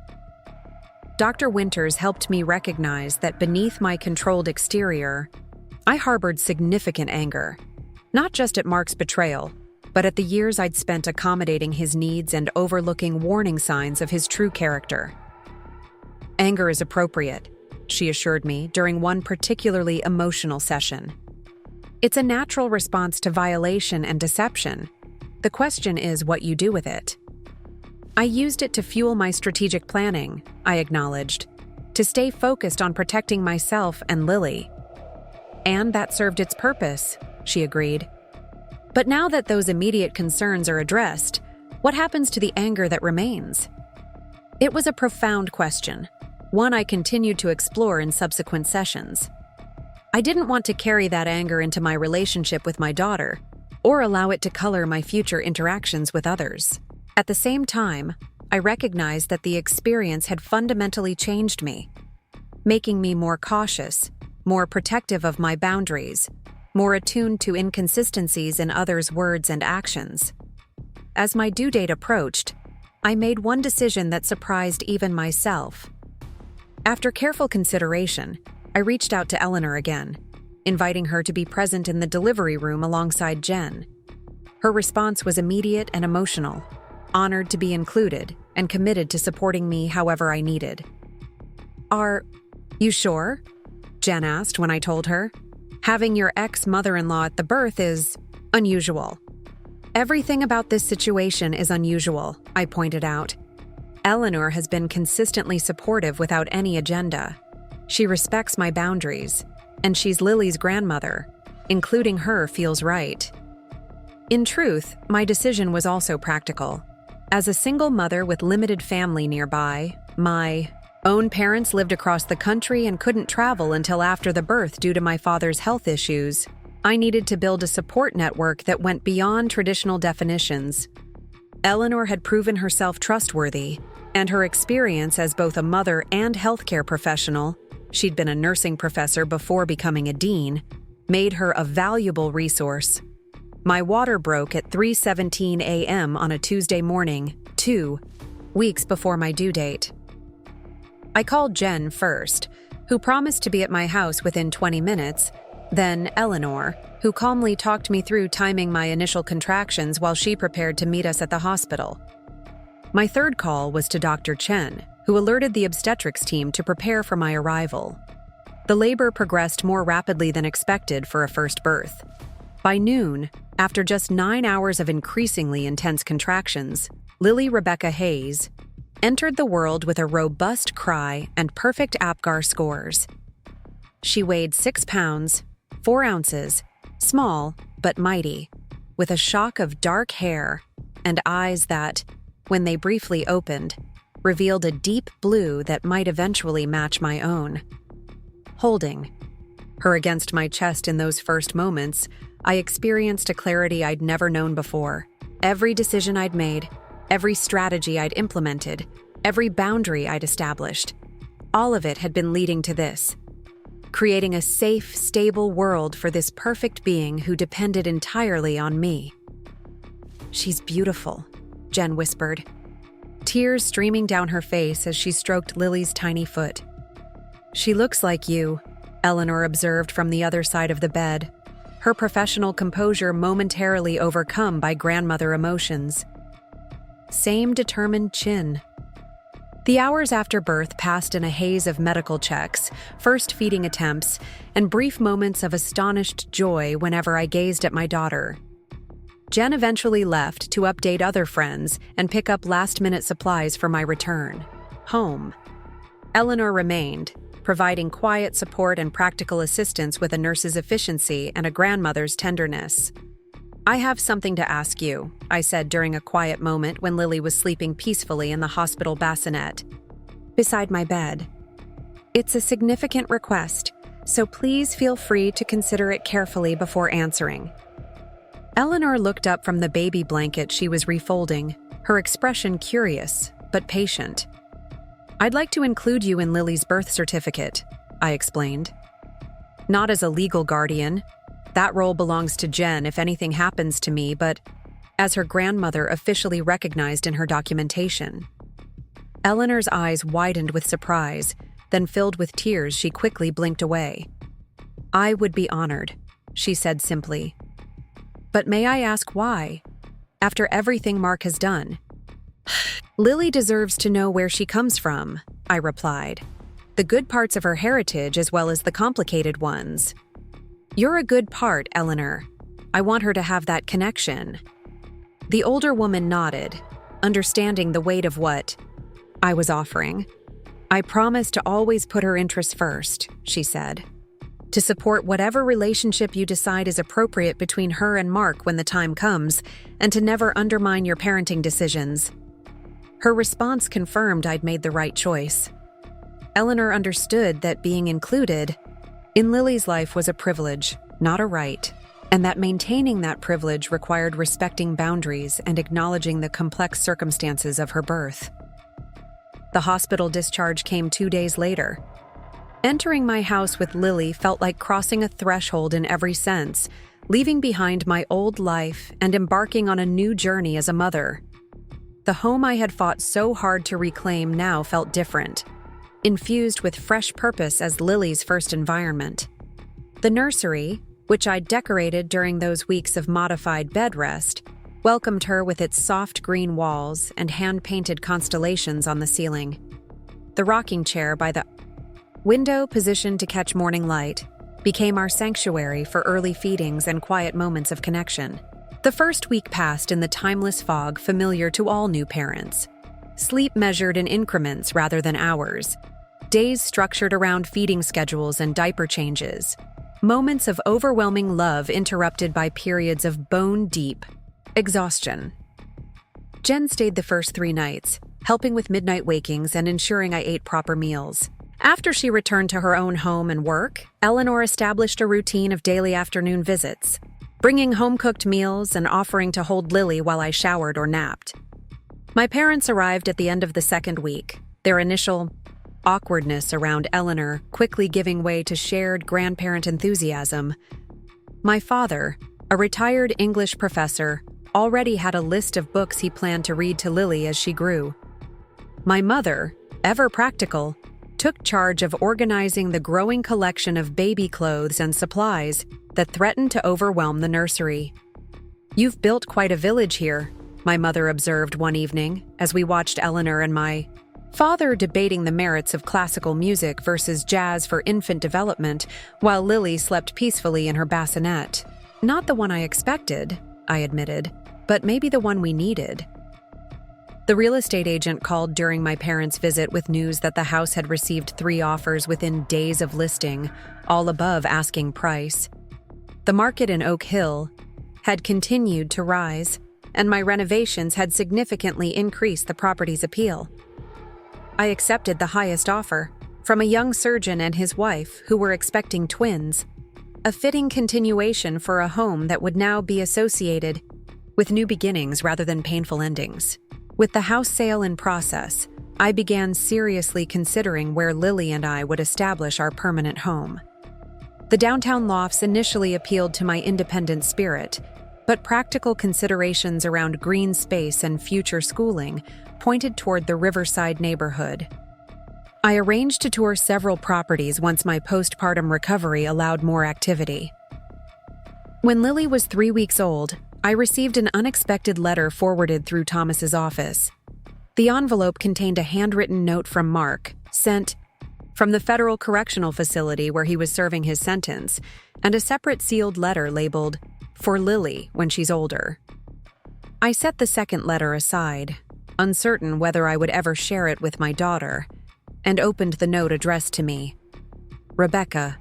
Dr. Winters helped me recognize that beneath my controlled exterior, I harbored significant anger, not just at Mark's betrayal, but at the years I'd spent accommodating his needs and overlooking warning signs of his true character. "Anger is appropriate," she assured me during one particularly emotional session. "It's a natural response to violation and deception. The question is what you do with it." I used it to fuel my strategic planning, I acknowledged, to stay focused on protecting myself and Lily. "And that served its purpose," she agreed. "But now that those immediate concerns are addressed, what happens to the anger that remains?" It was a profound question, one I continued to explore in subsequent sessions. I didn't want to carry that anger into my relationship with my daughter, or allow it to color my future interactions with others. At the same time, I recognized that the experience had fundamentally changed me, making me more cautious, more protective of my boundaries, more attuned to inconsistencies in others' words and actions. As my due date approached, I made one decision that surprised even myself. After careful consideration, I reached out to Eleanor again, inviting her to be present in the delivery room alongside Jen. Her response was immediate and emotional, honored to be included and committed to supporting me however I needed. "Are you sure?" Jen asked when I told her. "Having your ex-mother-in-law at the birth is unusual." "Everything about this situation is unusual," I pointed out. "Eleanor has been consistently supportive without any agenda. She respects my boundaries, and she's Lily's grandmother. Including her feels right." In truth, my decision was also practical. As a single mother with limited family nearby, my own parents lived across the country and couldn't travel until after the birth due to my father's health issues. I needed to build a support network that went beyond traditional definitions. Eleanor had proven herself trustworthy, and her experience as both a mother and healthcare professional, she'd been a nursing professor before becoming a dean, made her a valuable resource. My water broke at 3:17 a.m. on a Tuesday morning, 2 weeks before my due date. I called Jen first, who promised to be at my house within 20 minutes, then Eleanor, who calmly talked me through timing my initial contractions while she prepared to meet us at the hospital. My third call was to Dr. Chen, who alerted the obstetrics team to prepare for my arrival. The labor progressed more rapidly than expected for a first birth. By noon, after just 9 hours of increasingly intense contractions, Lily Rebecca Hayes entered the world with a robust cry and perfect APGAR scores. She weighed 6 pounds, 4 ounces, small but mighty, with a shock of dark hair and eyes that, when they briefly opened, revealed a deep blue that might eventually match my own. Holding her against my chest in those first moments, I experienced a clarity I'd never known before. Every decision I'd made, every strategy I'd implemented, every boundary I'd established, all of it had been leading to this: creating a safe, stable world for this perfect being who depended entirely on me. "She's beautiful," Jen whispered, tears streaming down her face as she stroked Lily's tiny foot. "She looks like you," Eleanor observed from the other side of the bed, her professional composure momentarily overcome by grandmother emotions. "Same determined chin," The hours after birth passed in a haze of medical checks, first feeding attempts, and brief moments of astonished joy whenever I gazed at my daughter. Jen eventually left to update other friends and pick up last-minute supplies for my return home. Eleanor remained, providing quiet support and practical assistance with a nurse's efficiency and a grandmother's tenderness. "I have something to ask you," I said during a quiet moment when Lily was sleeping peacefully in the hospital bassinet, beside my bed. "It's a significant request, so please feel free to consider it carefully before answering." Eleanor looked up from the baby blanket she was refolding, her expression curious but patient. "I'd like to include you in Lily's birth certificate," I explained. "Not as a legal guardian. That role belongs to Jen if anything happens to me, but as her grandmother officially recognized in her documentation." Eleanor's eyes widened with surprise, then filled with tears. She quickly blinked away. "I would be honored," she said simply. "But may I ask why? After everything Mark has done." "Lily deserves to know where she comes from," I replied. "The good parts of her heritage as well as the complicated ones." "You're a good part, Eleanor. I want her to have that connection." The older woman nodded, understanding the weight of what I was offering. "I promise to always put her interests first," she said. "To support whatever relationship you decide is appropriate between her and Mark when the time comes, and to never undermine your parenting decisions." Her response confirmed I'd made the right choice. Eleanor understood that being included in Lily's life was a privilege, not a right, and that maintaining that privilege required respecting boundaries and acknowledging the complex circumstances of her birth. The hospital discharge came 2 days later. Entering my house with Lily felt like crossing a threshold in every sense, leaving behind my old life and embarking on a new journey as a mother. The home I had fought so hard to reclaim now felt different, infused with fresh purpose as Lily's first environment. The nursery, which I decorated during those weeks of modified bed rest, welcomed her with its soft green walls and hand-painted constellations on the ceiling. The rocking chair by the window, positioned to catch morning light, became our sanctuary for early feedings and quiet moments of connection. The first week passed in the timeless fog familiar to all new parents. Sleep measured in increments rather than hours. Days structured around feeding schedules and diaper changes. Moments of overwhelming love interrupted by periods of bone-deep exhaustion. Jen stayed the first 3 nights, helping with midnight wakings and ensuring I ate proper meals. After she returned to her own home and work, Eleanor established a routine of daily afternoon visits, bringing home-cooked meals and offering to hold Lily while I showered or napped. My parents arrived at the end of the second week, their initial awkwardness around Eleanor quickly giving way to shared grandparent enthusiasm. My father, a retired English professor, already had a list of books he planned to read to Lily as she grew. My mother, ever practical, took charge of organizing the growing collection of baby clothes and supplies that threatened to overwhelm the nursery. "You've built quite a village here," my mother observed one evening as we watched Eleanor and my father debating the merits of classical music versus jazz for infant development while Lily slept peacefully in her bassinet. "Not the one I expected," I admitted, "but maybe the one we needed." The real estate agent called during my parents' visit with news that the house had received 3 offers within days of listing, all above asking price. The market in Oak Hill had continued to rise, and my renovations had significantly increased the property's appeal. I accepted the highest offer, from a young surgeon and his wife who were expecting twins, a fitting continuation for a home that would now be associated with new beginnings rather than painful endings. With the house sale in process, I began seriously considering where Lily and I would establish our permanent home. The downtown lofts initially appealed to my independent spirit, but practical considerations around green space and future schooling pointed toward the Riverside neighborhood. I arranged to tour several properties once my postpartum recovery allowed more activity. When Lily was 3 weeks old, I received an unexpected letter forwarded through Thomas's office. The envelope contained a handwritten note from Mark, sent from the federal correctional facility where he was serving his sentence, and a separate sealed letter labeled, "For Lily when she's older." I set the second letter aside, uncertain whether I would ever share it with my daughter, and opened the note addressed to me. "Rebecca,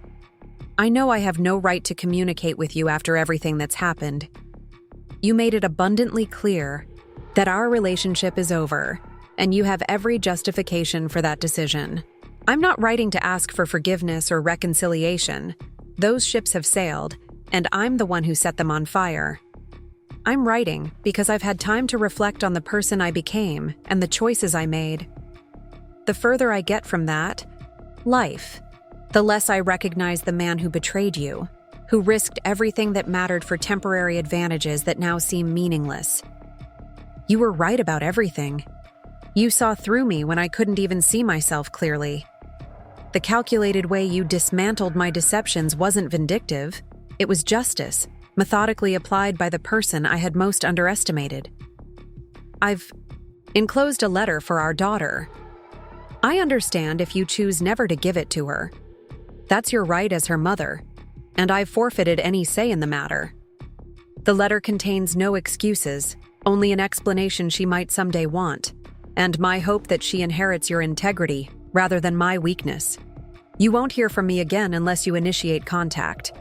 I know I have no right to communicate with you after everything that's happened. You made it abundantly clear that our relationship is over, and you have every justification for that decision. I'm not writing to ask for forgiveness or reconciliation. Those ships have sailed, and I'm the one who set them on fire. I'm writing because I've had time to reflect on the person I became and the choices I made. The further I get from that life, the less I recognize the man who betrayed you, who risked everything that mattered for temporary advantages that now seem meaningless. You were right about everything. You saw through me when I couldn't even see myself clearly. The calculated way you dismantled my deceptions wasn't vindictive. It was justice, methodically applied by the person I had most underestimated. I've enclosed a letter for our daughter. I understand if you choose never to give it to her. That's your right as her mother, and I've forfeited any say in the matter. The letter contains no excuses, only an explanation she might someday want, and my hope that she inherits your integrity rather than my weakness. You won't hear from me again unless you initiate contact.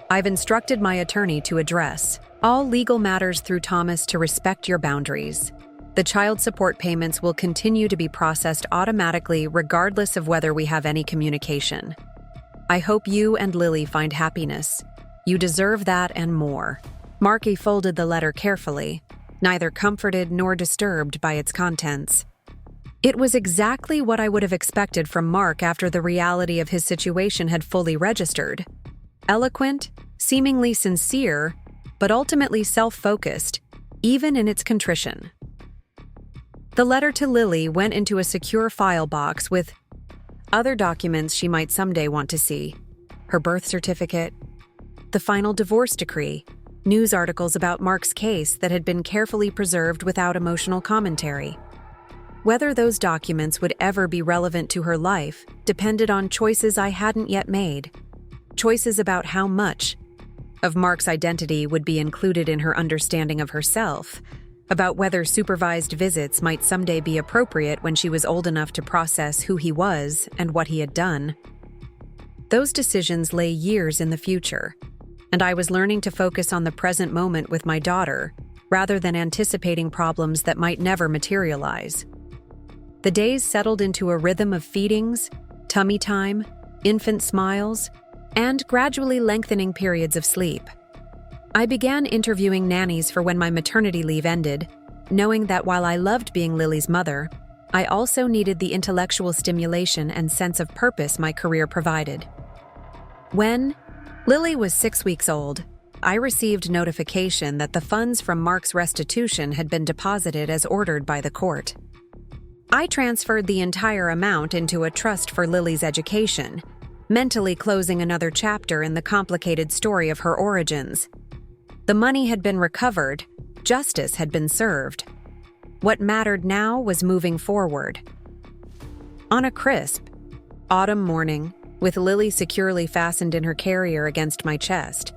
I've instructed my attorney to address all legal matters through Thomas to respect your boundaries. The child support payments will continue to be processed automatically regardless of whether we have any communication. I hope you and Lily find happiness. You deserve that and more." Marky folded the letter carefully, neither comforted nor disturbed by its contents. It was exactly what I would have expected from Mark after the reality of his situation had fully registered. Eloquent, seemingly sincere, but ultimately self-focused, even in its contrition. The letter to Lily went into a secure file box with other documents she might someday want to see: her birth certificate, the final divorce decree, news articles about Mark's case that had been carefully preserved without emotional commentary. Whether those documents would ever be relevant to her life depended on choices I hadn't yet made. Choices about how much of Mark's identity would be included in her understanding of herself, about whether supervised visits might someday be appropriate when she was old enough to process who he was and what he had done. Those decisions lay years in the future, and I was learning to focus on the present moment with my daughter, rather than anticipating problems that might never materialize. The days settled into a rhythm of feedings, tummy time, infant smiles, and gradually lengthening periods of sleep. I began interviewing nannies for when my maternity leave ended, knowing that while I loved being Lily's mother, I also needed the intellectual stimulation and sense of purpose my career provided. When Lily was 6 weeks old, I received notification that the funds from Mark's restitution had been deposited as ordered by the court. I transferred the entire amount into a trust for Lily's education, mentally closing another chapter in the complicated story of her origins. The money had been recovered, justice had been served. What mattered now was moving forward. On a crisp, autumn morning, with Lily securely fastened in her carrier against my chest,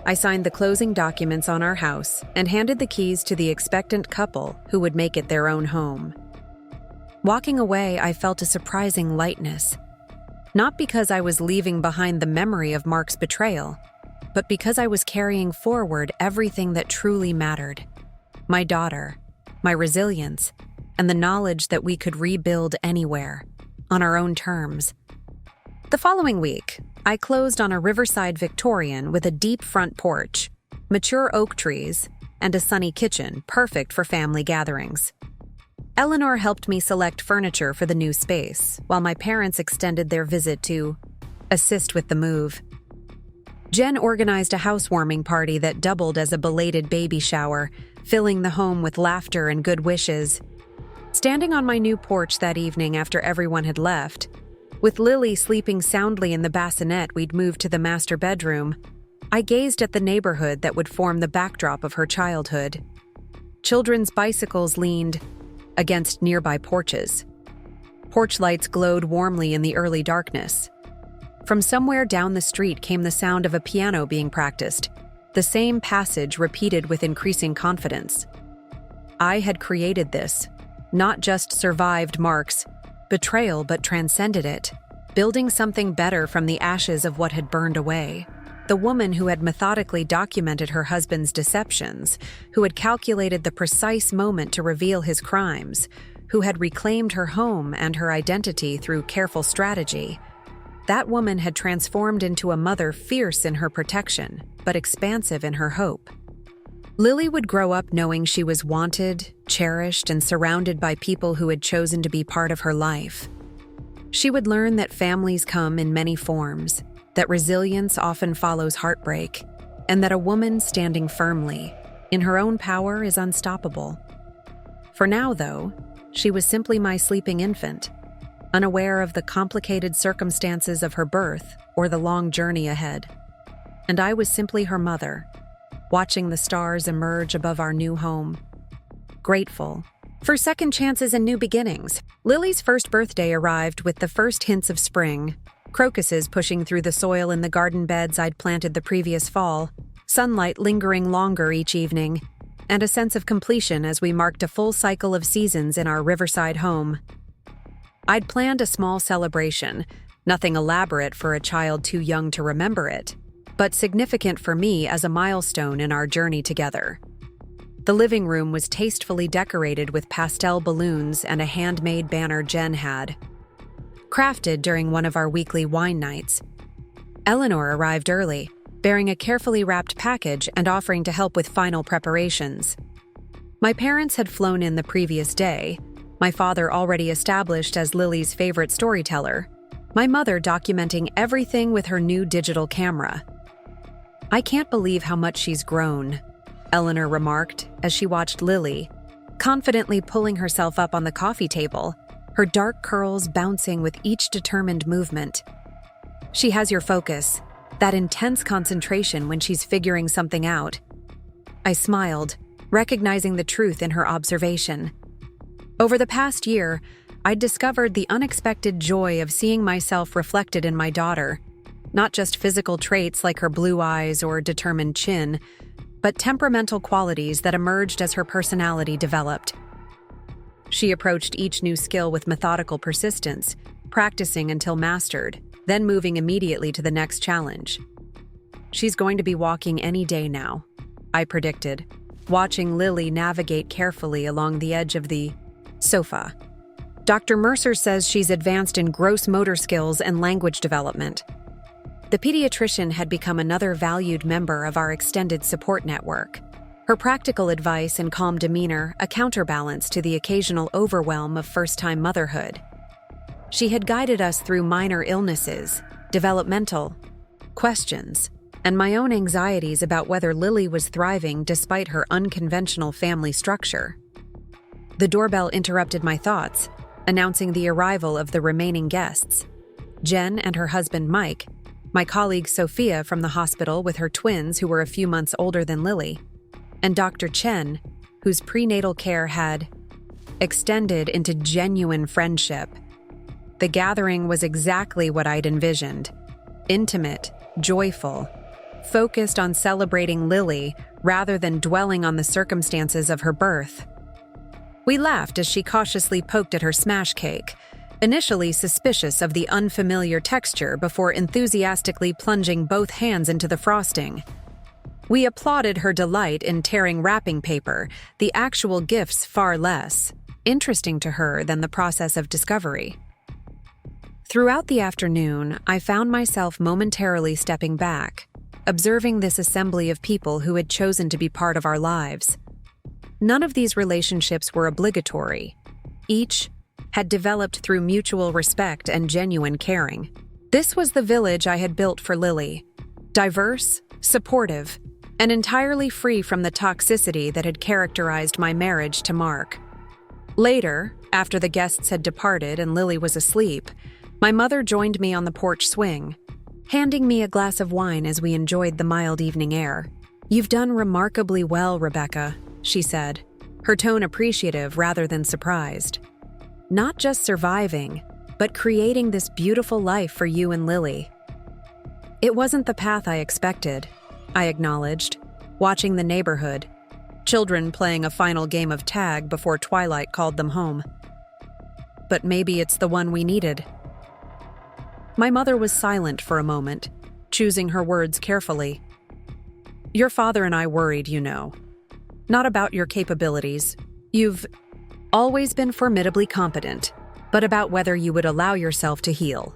I signed the closing documents on our house and handed the keys to the expectant couple who would make it their own home. Walking away, I felt a surprising lightness. Not because I was leaving behind the memory of Mark's betrayal, but because I was carrying forward everything that truly mattered: my daughter, my resilience, and the knowledge that we could rebuild anywhere, on our own terms. The following week, I closed on a riverside Victorian with a deep front porch, mature oak trees, and a sunny kitchen perfect for family gatherings. Eleanor helped me select furniture for the new space, while my parents extended their visit to assist with the move. Jen organized a housewarming party that doubled as a belated baby shower, filling the home with laughter and good wishes. Standing on my new porch that evening after everyone had left, with Lily sleeping soundly in the bassinet we'd moved to the master bedroom, I gazed at the neighborhood that would form the backdrop of her childhood. Children's bicycles leaned against nearby porches. Porch lights glowed warmly in the early darkness. From somewhere down the street came the sound of a piano being practiced, the same passage repeated with increasing confidence. I had created this, not just survived Mark's betrayal but transcended it, building something better from the ashes of what had burned away. The woman who had methodically documented her husband's deceptions, who had calculated the precise moment to reveal his crimes, who had reclaimed her home and her identity through careful strategy. That woman had transformed into a mother fierce in her protection, but expansive in her hope. Lily would grow up knowing she was wanted, cherished, and surrounded by people who had chosen to be part of her life. She would learn that families come in many forms, that resilience often follows heartbreak, and that a woman standing firmly in her own power is unstoppable. For now, though, she was simply my sleeping infant, unaware of the complicated circumstances of her birth or the long journey ahead. And I was simply her mother, watching the stars emerge above our new home. Grateful for second chances and new beginnings. Lily's first birthday arrived with the first hints of spring, crocuses pushing through the soil in the garden beds I'd planted the previous fall, sunlight lingering longer each evening, and a sense of completion as we marked a full cycle of seasons in our riverside home. I'd planned a small celebration, nothing elaborate for a child too young to remember it, but significant for me as a milestone in our journey together. The living room was tastefully decorated with pastel balloons and a handmade banner Jen had crafted during one of our weekly wine nights. Eleanor arrived early, bearing a carefully wrapped package and offering to help with final preparations. My parents had flown in the previous day, my father already established as Lily's favorite storyteller, my mother documenting everything with her new digital camera. "I can't believe how much she's grown," Eleanor remarked as she watched Lily, confidently pulling herself up on the coffee table, her dark curls bouncing with each determined movement. "She has your focus, that intense concentration when she's figuring something out." I smiled, recognizing the truth in her observation. Over the past year, I'd discovered the unexpected joy of seeing myself reflected in my daughter, not just physical traits like her blue eyes or determined chin, but temperamental qualities that emerged as her personality developed. She approached each new skill with methodical persistence, practicing until mastered, then moving immediately to the next challenge. "She's going to be walking any day now," I predicted, watching Lily navigate carefully along the edge of the sofa. "Dr. Mercer says she's advanced in gross motor skills and language development." The pediatrician had become another valued member of our extended support network. Her practical advice and calm demeanor a counterbalance to the occasional overwhelm of first-time motherhood. She had guided us through minor illnesses, developmental questions, and my own anxieties about whether Lily was thriving despite her unconventional family structure. The doorbell interrupted my thoughts, announcing the arrival of the remaining guests. Jen and her husband Mike, my colleague Sophia from the hospital with her twins who were a few months older than Lily, and Dr. Chen, whose prenatal care had extended into genuine friendship. The gathering was exactly what I'd envisioned: intimate, joyful, focused on celebrating Lily rather than dwelling on the circumstances of her birth. We laughed as she cautiously poked at her smash cake, initially suspicious of the unfamiliar texture before enthusiastically plunging both hands into the frosting. We applauded her delight in tearing wrapping paper, the actual gifts far less interesting to her than the process of discovery. Throughout the afternoon, I found myself momentarily stepping back, observing this assembly of people who had chosen to be part of our lives. None of these relationships were obligatory. Each had developed through mutual respect and genuine caring. This was the village I had built for Lily: diverse, supportive, and entirely free from the toxicity that had characterized my marriage to Mark. Later, after the guests had departed and Lily was asleep, my mother joined me on the porch swing, handing me a glass of wine as we enjoyed the mild evening air. "You've done remarkably well, Rebecca," she said, her tone appreciative rather than surprised. Not just surviving, but creating this beautiful life for you and Lily. It wasn't the path I expected, I acknowledged, watching the neighborhood, children playing a final game of tag before twilight called them home. But maybe it's the one we needed. My mother was silent for a moment, choosing her words carefully. Your father and I worried, you know. Not about your capabilities. You've always been formidably competent, but about whether you would allow yourself to heal.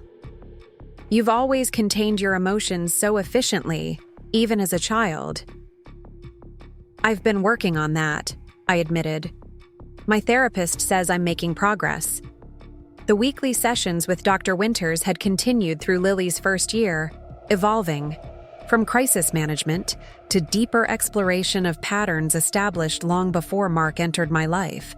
You've always contained your emotions so efficiently, even as a child. I've been working on that, I admitted. My therapist says I'm making progress. The weekly sessions with Dr. Winters had continued through Lily's first year, evolving from crisis management to deeper exploration of patterns established long before Mark entered my life.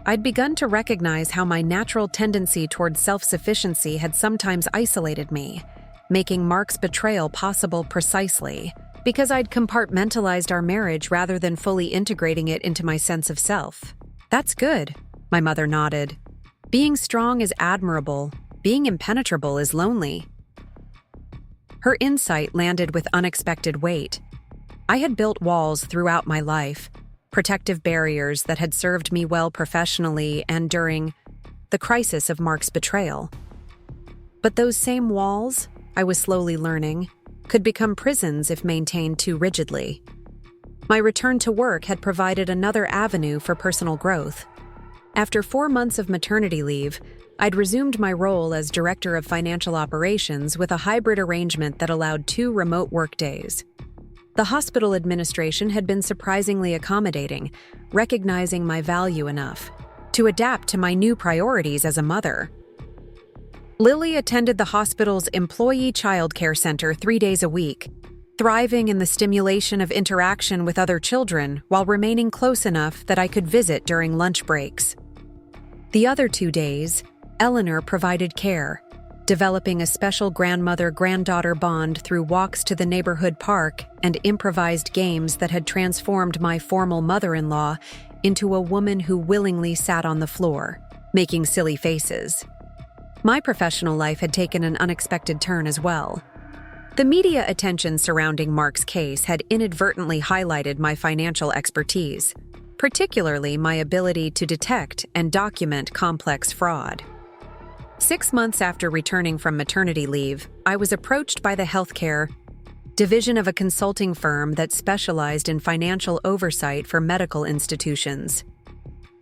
I'd begun to recognize how my natural tendency towards self-sufficiency had sometimes isolated me, making Mark's betrayal possible precisely because I'd compartmentalized our marriage rather than fully integrating it into my sense of self. That's good, my mother nodded. Being strong is admirable. Being impenetrable is lonely. Her insight landed with unexpected weight. I had built walls throughout my life, protective barriers that had served me well professionally and during the crisis of Mark's betrayal. But those same walls, I was slowly learning, could become prisons if maintained too rigidly. My return to work had provided another avenue for personal growth. After 4 months of maternity leave, I'd resumed my role as Director of Financial Operations with a hybrid arrangement that allowed 2 remote work days. The hospital administration had been surprisingly accommodating, recognizing my value enough to adapt to my new priorities as a mother. Lily attended the hospital's employee childcare center 3 days a week, thriving in the stimulation of interaction with other children while remaining close enough that I could visit during lunch breaks. The other 2 days, Eleanor provided care, developing a special grandmother-granddaughter bond through walks to the neighborhood park and improvised games that had transformed my formal mother-in-law into a woman who willingly sat on the floor, making silly faces. My professional life had taken an unexpected turn as well. The media attention surrounding Mark's case had inadvertently highlighted my financial expertise, particularly my ability to detect and document complex fraud. 6 months after returning from maternity leave, I was approached by the healthcare division of a consulting firm that specialized in financial oversight for medical institutions.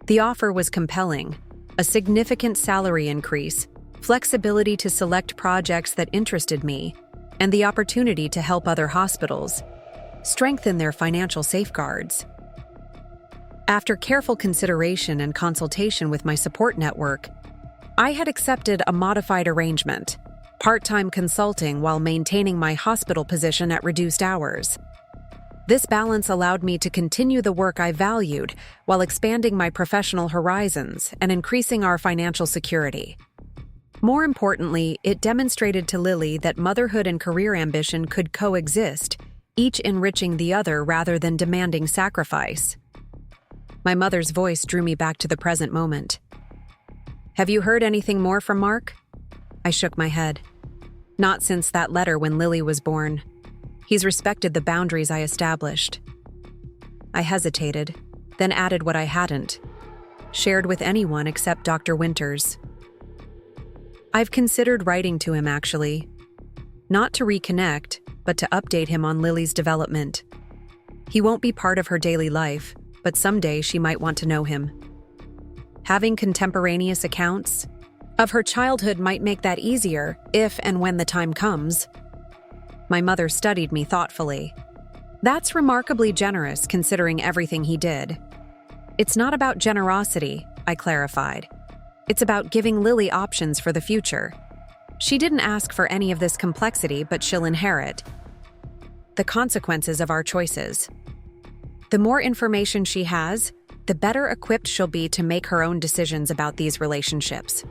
The offer was compelling: a significant salary increase, flexibility to select projects that interested me, and the opportunity to help other hospitals strengthen their financial safeguards. After careful consideration and consultation with my support network, I had accepted a modified arrangement, part-time consulting while maintaining my hospital position at reduced hours. This balance allowed me to continue the work I valued while expanding my professional horizons and increasing our financial security. More importantly, it demonstrated to Lily that motherhood and career ambition could coexist, each enriching the other rather than demanding sacrifice. My mother's voice drew me back to the present moment. Have you heard anything more from Mark? I shook my head. Not since that letter when Lily was born. He's respected the boundaries I established. I hesitated, then added what I hadn't shared with anyone except Dr. Winters. I've considered writing to him, actually. Not to reconnect, but to update him on Lily's development. He won't be part of her daily life, but someday she might want to know him. Having contemporaneous accounts of her childhood might make that easier if and when the time comes. My mother studied me thoughtfully. That's remarkably generous considering everything he did. It's not about generosity, I clarified. It's about giving Lily options for the future. She didn't ask for any of this complexity, but she'll inherit the consequences of our choices. The more information she has, the better equipped she'll be to make her own decisions about these relationships.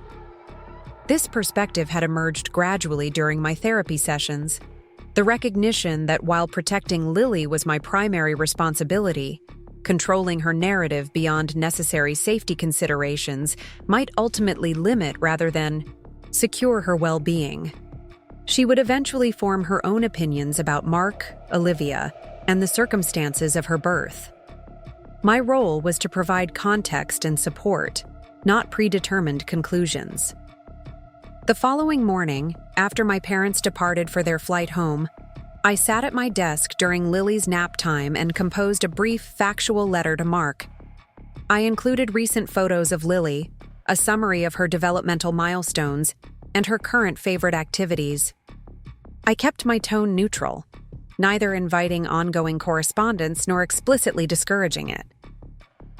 This perspective had emerged gradually during my therapy sessions. The recognition that while protecting Lily was my primary responsibility, Controlling her narrative beyond necessary safety considerations might ultimately limit rather than secure her well-being. She would eventually form her own opinions about Mark, Olivia, and the circumstances of her birth. My role was to provide context and support, not predetermined conclusions. The following morning, after my parents departed for their flight home, I sat at my desk during Lily's nap time and composed a brief, factual letter to Mark. I included recent photos of Lily, a summary of her developmental milestones, and her current favorite activities. I kept my tone neutral, neither inviting ongoing correspondence nor explicitly discouraging it.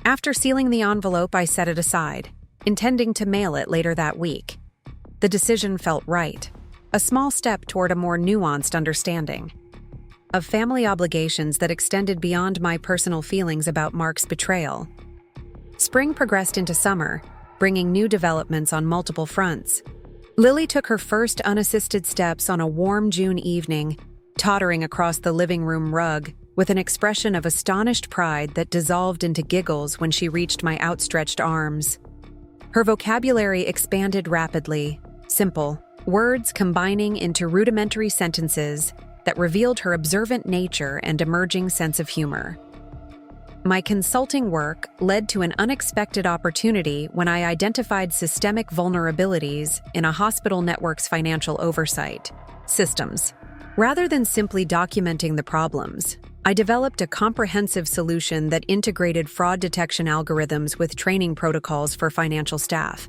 After sealing the envelope, I set it aside, intending to mail it later that week. The decision felt right, a small step toward a more nuanced understanding of family obligations that extended beyond my personal feelings about Mark's betrayal. Spring progressed into summer, bringing new developments on multiple fronts. Lily took her first unassisted steps on a warm June evening, tottering across the living room rug with an expression of astonished pride that dissolved into giggles when she reached my outstretched arms. Her vocabulary expanded rapidly, simple, words combining into rudimentary sentences that revealed her observant nature and emerging sense of humor. My consulting work led to an unexpected opportunity when I identified systemic vulnerabilities in a hospital network's financial oversight systems. Rather than simply documenting the problems, I developed a comprehensive solution that integrated fraud detection algorithms with training protocols for financial staff.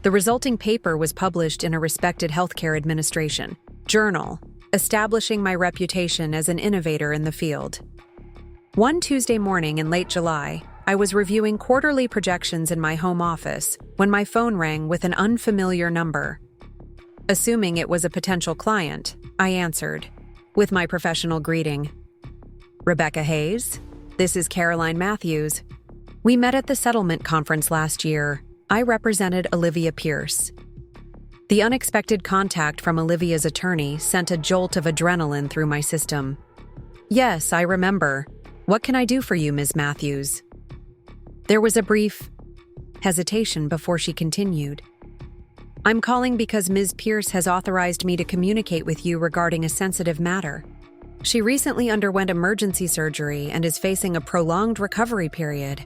The resulting paper was published in a respected healthcare administration journal, establishing my reputation as an innovator in the field. One Tuesday morning in late July, I was reviewing quarterly projections in my home office when my phone rang with an unfamiliar number. Assuming it was a potential client, I answered, with my professional greeting. "Rebecca Hayes, this is Caroline Matthews. We met at the settlement conference last year. I represented Olivia Pierce." The unexpected contact from Olivia's attorney sent a jolt of adrenaline through my system. "Yes, I remember. What can I do for you, Ms. Matthews?" There was a brief hesitation before she continued. "I'm calling because Ms. Pierce has authorized me to communicate with you regarding a sensitive matter. She recently underwent emergency surgery and is facing a prolonged recovery period.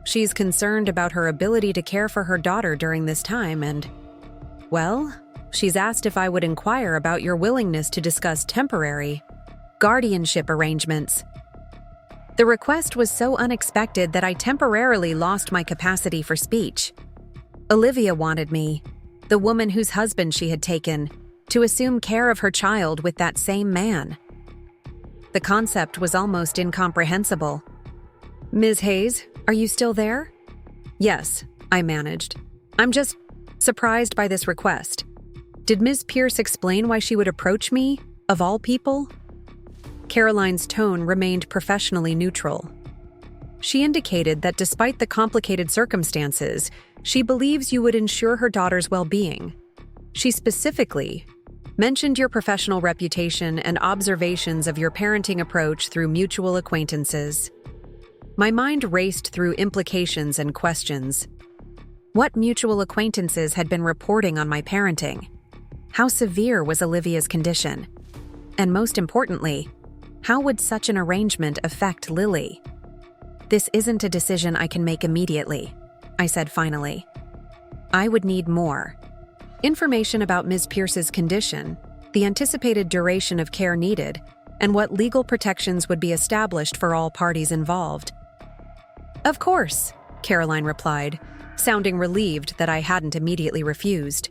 She's concerned about her ability to care for her daughter during this time and, well, she's asked if I would inquire about your willingness to discuss temporary guardianship arrangements." The request was so unexpected that I temporarily lost my capacity for speech. Olivia wanted me, the woman whose husband she had taken, to assume care of her child with that same man. The concept was almost incomprehensible. "Ms. Hayes, are you still there?" "Yes," I managed. "I'm just surprised by this request. Did Ms. Pierce explain why she would approach me, of all people?" Caroline's tone remained professionally neutral. She indicated that despite the complicated circumstances, she believes you would ensure her daughter's well-being. She specifically mentioned your professional reputation and observations of your parenting approach through mutual acquaintances. My mind raced through implications and questions. What mutual acquaintances had been reporting on my parenting? How severe was Olivia's condition? And most importantly, how would such an arrangement affect Lily? "This isn't a decision I can make immediately," I said finally. "I would need more information about Ms. Pierce's condition, the anticipated duration of care needed, and what legal protections would be established for all parties involved." "Of course," Caroline replied, sounding relieved that I hadn't immediately refused.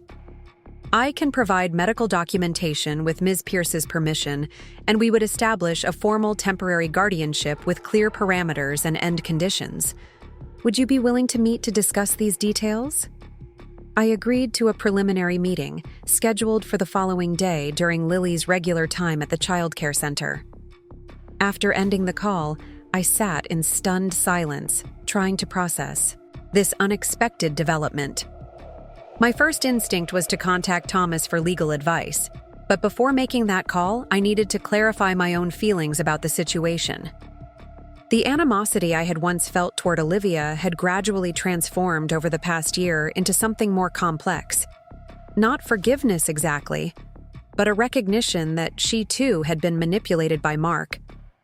"I can provide medical documentation with Ms. Pierce's permission, and we would establish a formal temporary guardianship with clear parameters and end conditions. Would you be willing to meet to discuss these details?" I agreed to a preliminary meeting, scheduled for the following day during Lily's regular time at the childcare center. After ending the call, I sat in stunned silence, trying to process this unexpected development. My first instinct was to contact Thomas for legal advice, but before making that call, I needed to clarify my own feelings about the situation. The animosity I had once felt toward Olivia had gradually transformed over the past year into something more complex. Not forgiveness exactly, but a recognition that she too had been manipulated by Mark,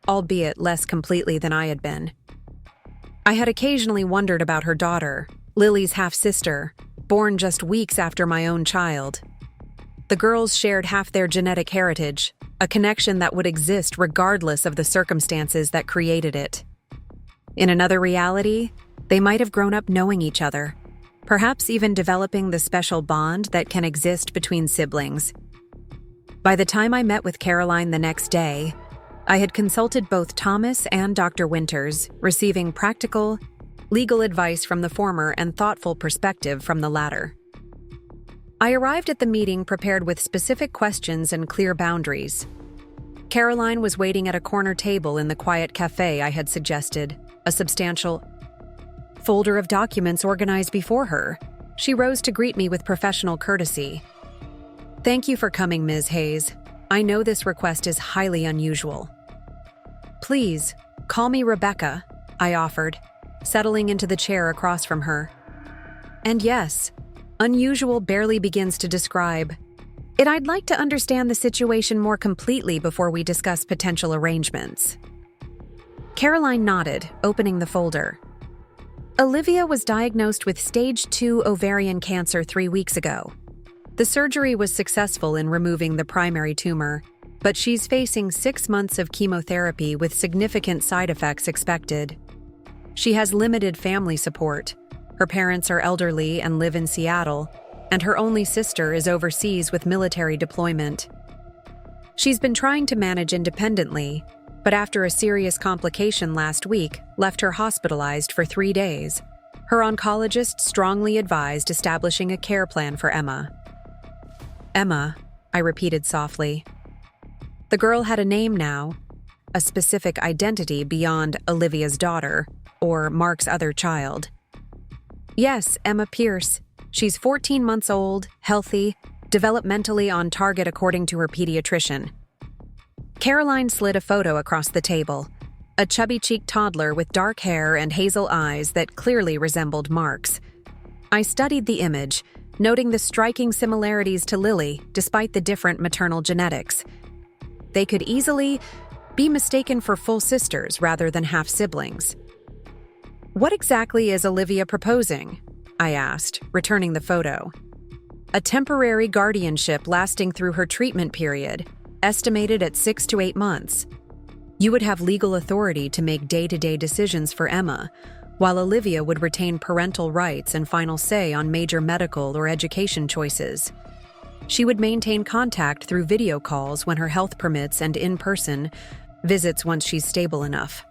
albeit less completely than I had been. I had occasionally wondered about her daughter, Lily's half-sister, born just weeks after my own child. The girls shared half their genetic heritage, a connection that would exist regardless of the circumstances that created it. In another reality, they might have grown up knowing each other, perhaps even developing the special bond that can exist between siblings. By the time I met with Caroline the next day, I had consulted both Thomas and Dr. Winters, receiving practical, legal advice from the former and thoughtful perspective from the latter. I arrived at the meeting prepared with specific questions and clear boundaries. Caroline was waiting at a corner table in the quiet cafe I had suggested, a substantial folder of documents organized before her. She rose to greet me with professional courtesy. "Thank you for coming, Ms. Hayes. I know this request is highly unusual." "Please, call me Rebecca," I offered, settling into the chair across from her. And yes, unusual barely begins to describe it. I'd like to understand the situation more completely before we discuss potential arrangements. Caroline nodded, opening the folder. Olivia was diagnosed with stage 2 ovarian cancer 3 weeks ago. The surgery was successful in removing the primary tumor, but she's facing 6 months of chemotherapy with significant side effects expected. She has limited family support. Her parents are elderly and live in Seattle, and her only sister is overseas with military deployment. She's been trying to manage independently, but after a serious complication last week, left her hospitalized for 3 days. Her oncologist strongly advised establishing a care plan for Emma. Emma, I repeated softly. The girl had a name now, a specific identity beyond Olivia's daughter or Mark's other child. Yes, Emma Pierce. She's 14 months old, healthy, developmentally on target according to her pediatrician. Caroline slid a photo across the table, a chubby-cheeked toddler with dark hair and hazel eyes that clearly resembled Mark's. I studied the image, noting the striking similarities to Lily despite the different maternal genetics. They could easily be mistaken for full sisters rather than half-siblings. What exactly is Olivia proposing? I asked, returning the photo. A temporary guardianship lasting through her treatment period, estimated at 6 to 8 months. You would have legal authority to make day-to-day decisions for Emma, while Olivia would retain parental rights and final say on major medical or education choices. She would maintain contact through video calls when her health permits and in-person visits once she's stable enough.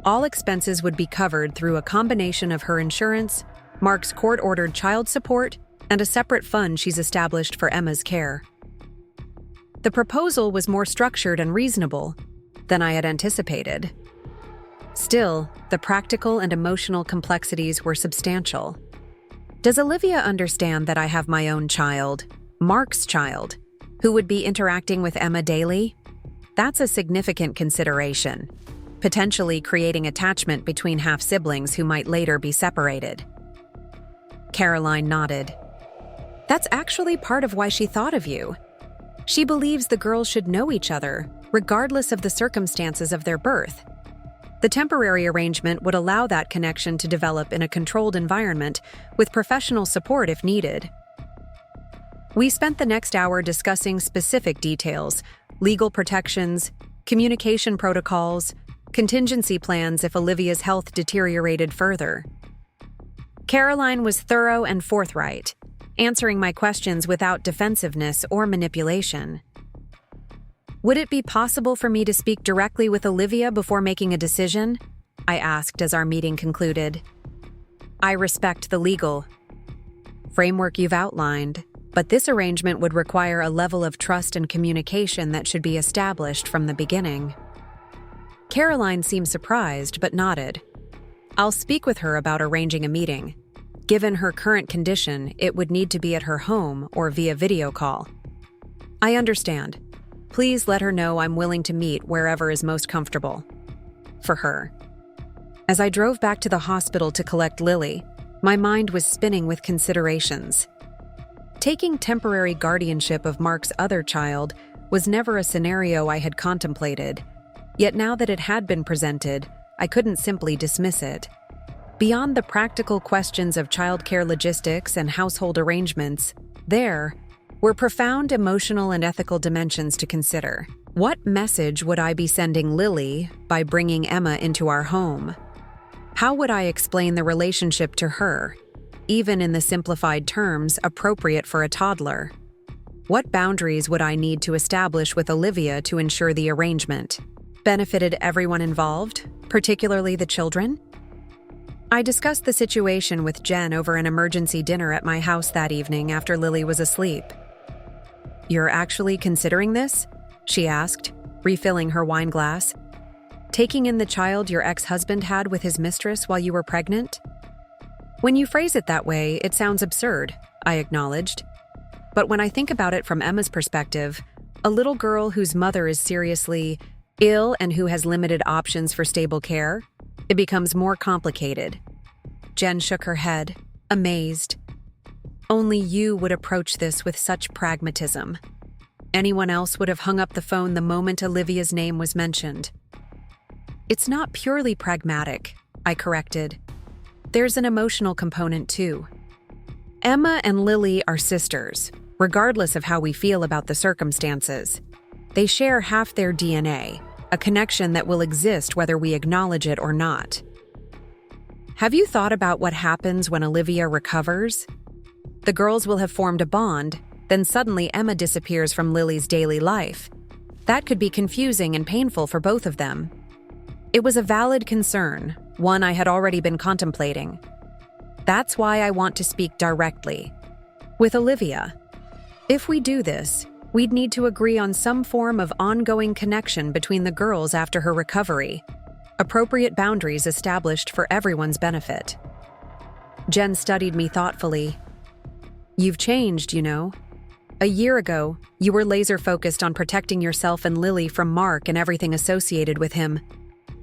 All expenses would be covered through a combination of her insurance, Mark's court-ordered child support, and a separate fund she's established for Emma's care. The proposal was more structured and reasonable than I had anticipated. Still, the practical and emotional complexities were substantial. Does Olivia understand that I have my own child, Mark's child, who would be interacting with Emma daily? That's a significant consideration, potentially creating attachment between half-siblings who might later be separated. Caroline nodded. That's actually part of why she thought of you. She believes the girls should know each other, regardless of the circumstances of their birth. The temporary arrangement would allow that connection to develop in a controlled environment with professional support if needed. We spent the next hour discussing specific details, legal protections, communication protocols, contingency plans if Olivia's health deteriorated further. Caroline was thorough and forthright, answering my questions without defensiveness or manipulation. Would it be possible for me to speak directly with Olivia before making a decision? I asked as our meeting concluded. I respect the legal framework you've outlined, but this arrangement would require a level of trust and communication that should be established from the beginning. Caroline seemed surprised but nodded. I'll speak with her about arranging a meeting. Given her current condition, it would need to be at her home or via video call. I understand. Please let her know I'm willing to meet wherever is most comfortable for her. As I drove back to the hospital to collect Lily, my mind was spinning with considerations. Taking temporary guardianship of Mark's other child was never a scenario I had contemplated, yet now that it had been presented, I couldn't simply dismiss it. Beyond the practical questions of childcare logistics and household arrangements, there were profound emotional and ethical dimensions to consider. What message would I be sending Lily by bringing Emma into our home? How would I explain the relationship to her, even in the simplified terms appropriate for a toddler? What boundaries would I need to establish with Olivia to ensure the arrangement benefited everyone involved, particularly the children? I discussed the situation with Jen over an emergency dinner at my house that evening after Lily was asleep. "You're actually considering this?" she asked, refilling her wine glass. "Taking in the child your ex-husband had with his mistress while you were pregnant?" "When you phrase it that way, it sounds absurd," I acknowledged. "But when I think about it from Emma's perspective, a little girl whose mother is seriously ill and who has limited options for stable care, it becomes more complicated." Jen shook her head, amazed. "Only you would approach this with such pragmatism. Anyone else would have hung up the phone the moment Olivia's name was mentioned." "It's not purely pragmatic," I corrected. "There's an emotional component too. Emma and Lily are sisters, regardless of how we feel about the circumstances. They share half their DNA, a connection that will exist whether we acknowledge it or not. Have you thought about what happens when Olivia recovers? The girls will have formed a bond, then suddenly Emma disappears from Lily's daily life. That could be confusing and painful for both of them." It was a valid concern, one I had already been contemplating. That's why I want to speak directly with Olivia. If we do this, we'd need to agree on some form of ongoing connection between the girls after her recovery, appropriate boundaries established for everyone's benefit. Jen studied me thoughtfully. "You've changed, you know. A year ago, you were laser-focused on protecting yourself and Lily from Mark and everything associated with him.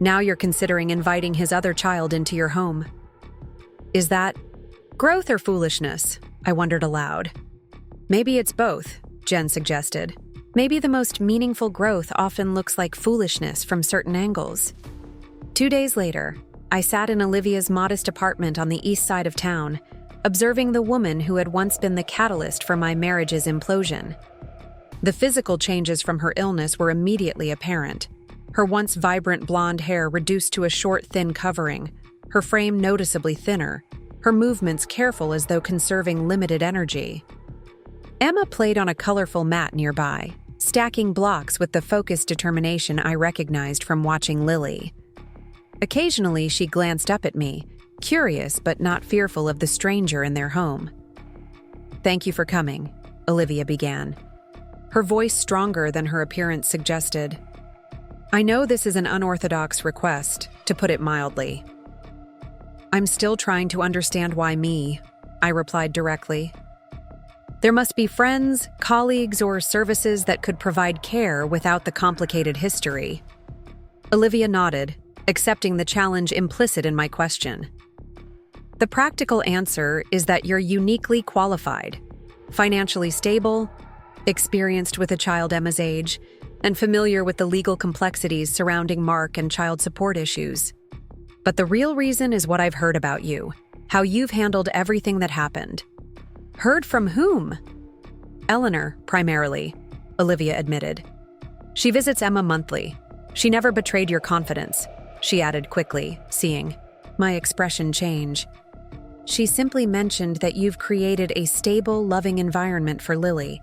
Now you're considering inviting his other child into your home. Is that growth or foolishness?" I wondered aloud. "Maybe it's both," Jen suggested. "Maybe the most meaningful growth often looks like foolishness from certain angles." 2 days later, I sat in Olivia's modest apartment on the east side of town, observing the woman who had once been the catalyst for my marriage's implosion. The physical changes from her illness were immediately apparent. Her once vibrant blonde hair reduced to a short, thin covering, her frame noticeably thinner, her movements careful as though conserving limited energy. Emma played on a colorful mat nearby, stacking blocks with the focused determination I recognized from watching Lily. Occasionally, she glanced up at me, curious but not fearful of the stranger in their home. "Thank you for coming," Olivia began, her voice stronger than her appearance suggested. "I know this is an unorthodox request, to put it mildly." "I'm still trying to understand why me," I replied directly. "There must be friends, colleagues, or services that could provide care without the complicated history." Olivia nodded, accepting the challenge implicit in my question. "The practical answer is that you're uniquely qualified, financially stable, experienced with a child Emma's age, and familiar with the legal complexities surrounding Mark and child support issues. But the real reason is what I've heard about you, how you've handled everything that happened." "Heard from whom?" "Eleanor, primarily," Olivia admitted. "She visits Emma monthly. She never betrayed your confidence," she added quickly, seeing my expression change. "She simply mentioned that you've created a stable, loving environment for Lily,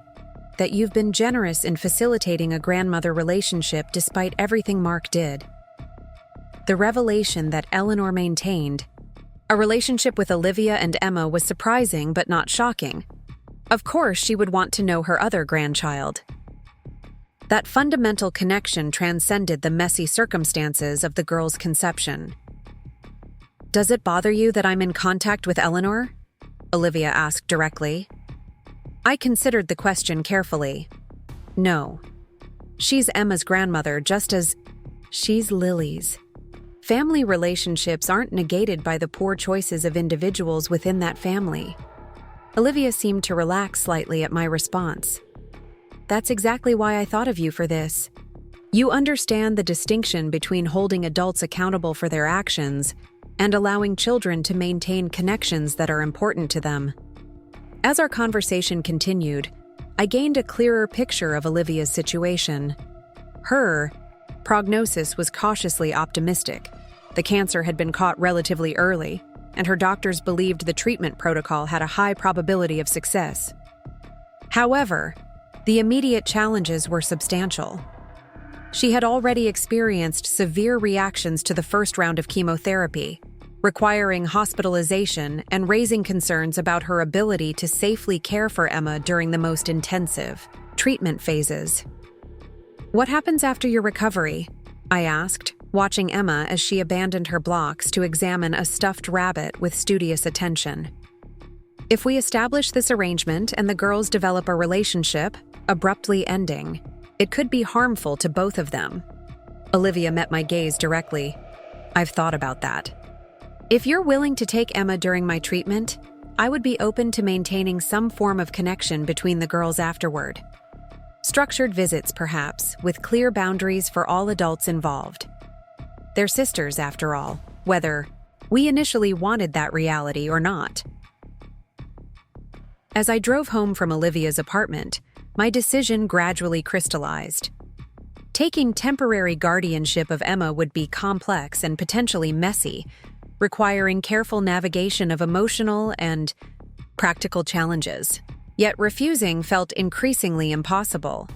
that you've been generous in facilitating a grandmother relationship despite everything Mark did." The revelation that Eleanor maintained a relationship with Olivia and Emma was surprising but not shocking. Of course, she would want to know her other grandchild. That fundamental connection transcended the messy circumstances of the girl's conception. "Does it bother you that I'm in contact with Eleanor?" Olivia asked directly. I considered the question carefully. "No. She's Emma's grandmother just as she's Lily's. Family relationships aren't negated by the poor choices of individuals within that family. Olivia seemed to relax slightly at my response. That's exactly why I thought of you for this. You understand the distinction between holding adults accountable for their actions and allowing children to maintain connections that are important to them. As our conversation continued, I gained a clearer picture of Olivia's situation. Her prognosis was cautiously optimistic. The cancer had been caught relatively early, and her doctors believed the treatment protocol had a high probability of success. However, the immediate challenges were substantial. She had already experienced severe reactions to the first round of chemotherapy, requiring hospitalization and raising concerns about her ability to safely care for Emma during the most intensive treatment phases. "What happens after your recovery?" I asked, watching Emma as she abandoned her blocks to examine a stuffed rabbit with studious attention. "If we establish this arrangement and the girls develop a relationship, abruptly ending, it could be harmful to both of them." Olivia met my gaze directly. "I've thought about that. If you're willing to take Emma during my treatment, I would be open to maintaining some form of connection between the girls afterward. Structured visits, perhaps, with clear boundaries for all adults involved. They're sisters, after all, whether we initially wanted that reality or not." As I drove home from Olivia's apartment, my decision gradually crystallized. Taking temporary guardianship of Emma would be complex and potentially messy, requiring careful navigation of emotional and practical challenges. Yet refusing felt increasingly impossible,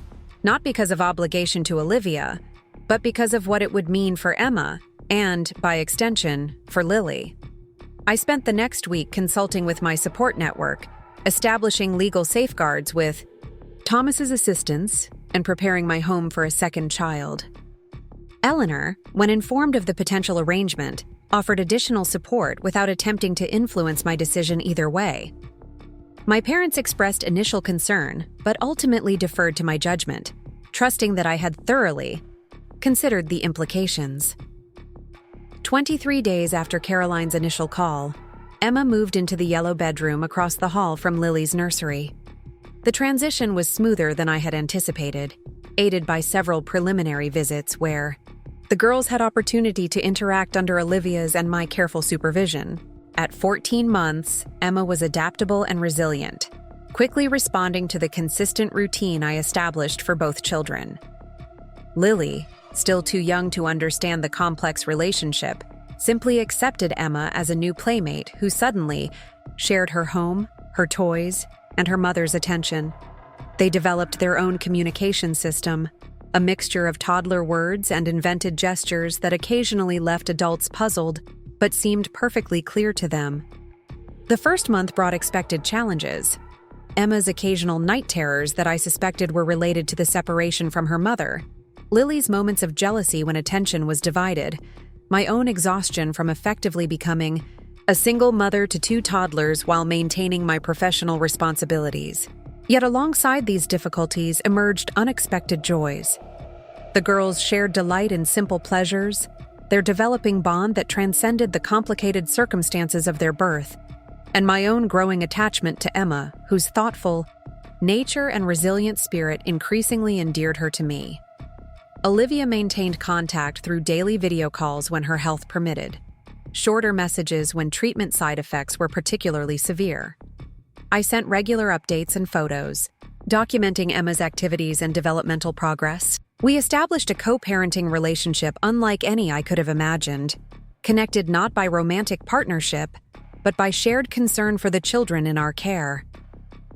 not because of obligation to Olivia, but because of what it would mean for Emma and, by extension, for Lily. I spent the next week consulting with my support network, establishing legal safeguards with Thomas's assistance and preparing my home for a second child. Eleanor, when informed of the potential arrangement, offered additional support without attempting to influence my decision either way. My parents expressed initial concern, but ultimately deferred to my judgment, trusting that I had thoroughly considered the implications. 23 days after Caroline's initial call, Emma moved into the yellow bedroom across the hall from Lily's nursery. The transition was smoother than I had anticipated, aided by several preliminary visits where the girls had opportunity to interact under Olivia's and my careful supervision. At 14 months, Emma was adaptable and resilient, quickly responding to the consistent routine I established for both children. Lily, still too young to understand the complex relationship, simply accepted Emma as a new playmate who suddenly shared her home, her toys, and her mother's attention. They developed their own communication system, a mixture of toddler words and invented gestures that occasionally left adults puzzled, but seemed perfectly clear to them. The first month brought expected challenges. Emma's occasional night terrors that I suspected were related to the separation from her mother, Lily's moments of jealousy when attention was divided, my own exhaustion from effectively becoming a single mother to two toddlers while maintaining my professional responsibilities. Yet alongside these difficulties emerged unexpected joys. The girls shared delight in simple pleasures, their developing bond that transcended the complicated circumstances of their birth, and my own growing attachment to Emma, whose thoughtful nature and resilient spirit increasingly endeared her to me. Olivia maintained contact through daily video calls when her health permitted, shorter messages when treatment side effects were particularly severe. I sent regular updates and photos, documenting Emma's activities and developmental progress. We established a co-parenting relationship unlike any I could have imagined, connected not by romantic partnership, but by shared concern for the children in our care.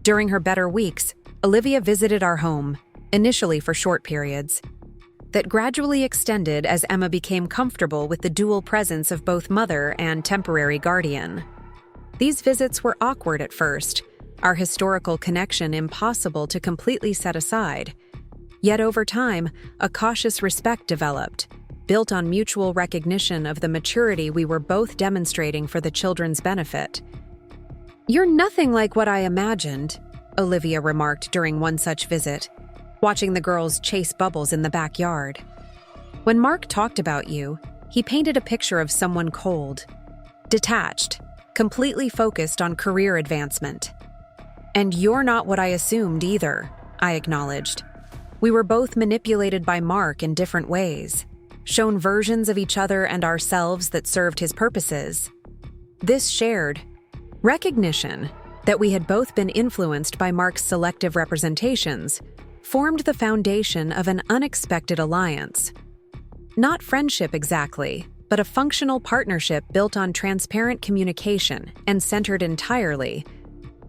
During her better weeks, Olivia visited our home, initially for short periods, that gradually extended as Emma became comfortable with the dual presence of both mother and temporary guardian. These visits were awkward at first, our historical connection impossible to completely set aside. Yet over time, a cautious respect developed, built on mutual recognition of the maturity we were both demonstrating for the children's benefit. "You're nothing like what I imagined," Olivia remarked during one such visit, watching the girls chase bubbles in the backyard. "When Mark talked about you, He painted a picture of someone cold, detached, completely focused on career advancement. "And you're not what I assumed either," I acknowledged. "We were both manipulated by Mark in different ways, shown versions of each other and ourselves that served his purposes." This shared recognition that we had both been influenced by Mark's selective representations formed the foundation of an unexpected alliance. Not friendship exactly, but a functional partnership built on transparent communication and centered entirely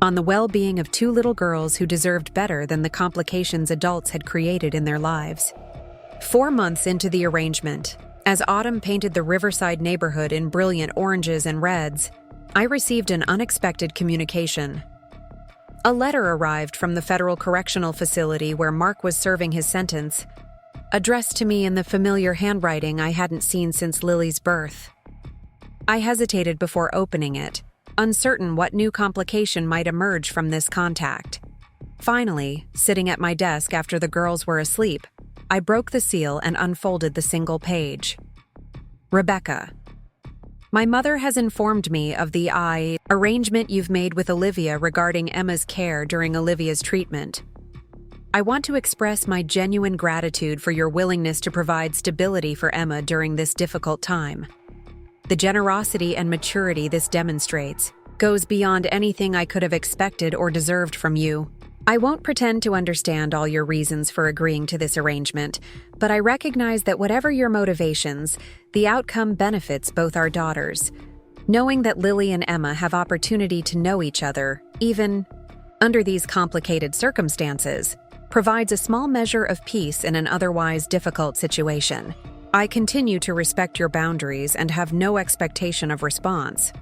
on the well-being of two little girls who deserved better than the complications adults had created in their lives. 4 months into the arrangement, as autumn painted the Riverside neighborhood in brilliant oranges and reds, I received an unexpected communication. A letter arrived from the federal correctional facility where Mark was serving his sentence, addressed to me in the familiar handwriting I hadn't seen since Lily's birth. I hesitated before opening it, uncertain what new complication might emerge from this contact. Finally, sitting at my desk after the girls were asleep, I broke the seal and unfolded the single page. "Rebecca, my mother has informed me of the arrangement you've made with Olivia regarding Emma's care during Olivia's treatment. I want to express my genuine gratitude for your willingness to provide stability for Emma during this difficult time. The generosity and maturity this demonstrates goes beyond anything I could have expected or deserved from you. I won't pretend to understand all your reasons for agreeing to this arrangement, but I recognize that whatever your motivations, the outcome benefits both our daughters. Knowing that Lily and Emma have opportunity to know each other, even under these complicated circumstances, provides a small measure of peace in an otherwise difficult situation. I continue to respect your boundaries and have no expectation of response.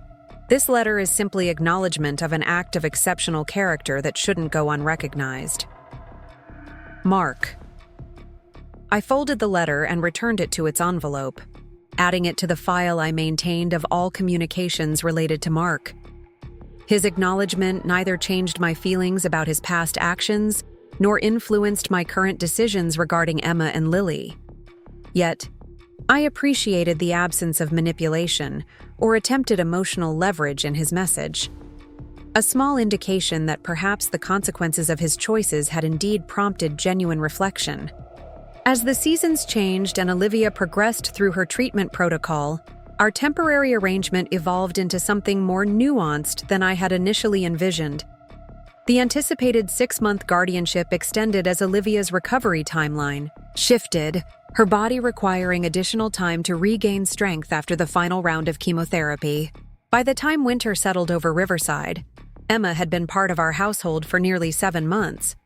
This letter is simply acknowledgement of an act of exceptional character that shouldn't go unrecognized. Mark." I folded the letter and returned it to its envelope, adding it to the file I maintained of all communications related to Mark. His acknowledgement neither changed my feelings about his past actions nor influenced my current decisions regarding Emma and Lily. Yet, I appreciated the absence of manipulation or attempted emotional leverage in his message. A small indication that perhaps the consequences of his choices had indeed prompted genuine reflection. As the seasons changed and Olivia progressed through her treatment protocol, our temporary arrangement evolved into something more nuanced than I had initially envisioned. The anticipated 6-month guardianship extended as Olivia's recovery timeline shifted, her body requiring additional time to regain strength after the final round of chemotherapy. By the time winter settled over Riverside, Emma had been part of our household for nearly 7 months.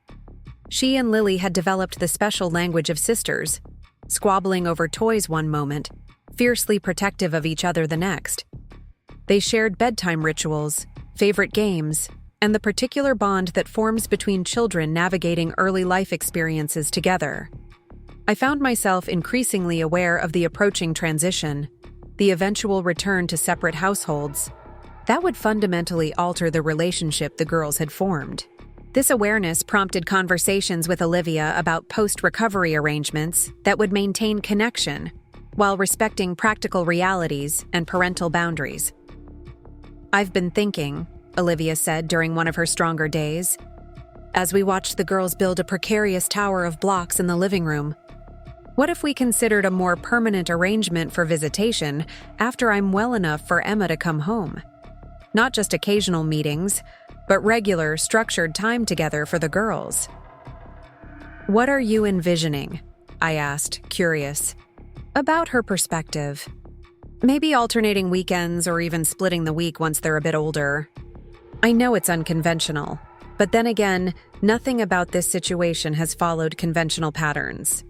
She and Lily had developed the special language of sisters, squabbling over toys one moment, fiercely protective of each other the next. They shared bedtime rituals, favorite games, and the particular bond that forms between children navigating early life experiences together. I found myself increasingly aware of the approaching transition, the eventual return to separate households. That would fundamentally alter the relationship the girls had formed. This awareness prompted conversations with Olivia about post-recovery arrangements that would maintain connection while respecting practical realities and parental boundaries. "I've been thinking," Olivia said during one of her stronger days, as we watched the girls build a precarious tower of blocks in the living room. "What if we considered a more permanent arrangement for visitation after I'm well enough for Emma to come home? Not just occasional meetings, but regular, structured time together for the girls." "What are you envisioning?" I asked, curious. About her perspective. "Maybe alternating weekends or even splitting the week once they're a bit older. I know it's unconventional, but then again, nothing about this situation has followed conventional patterns."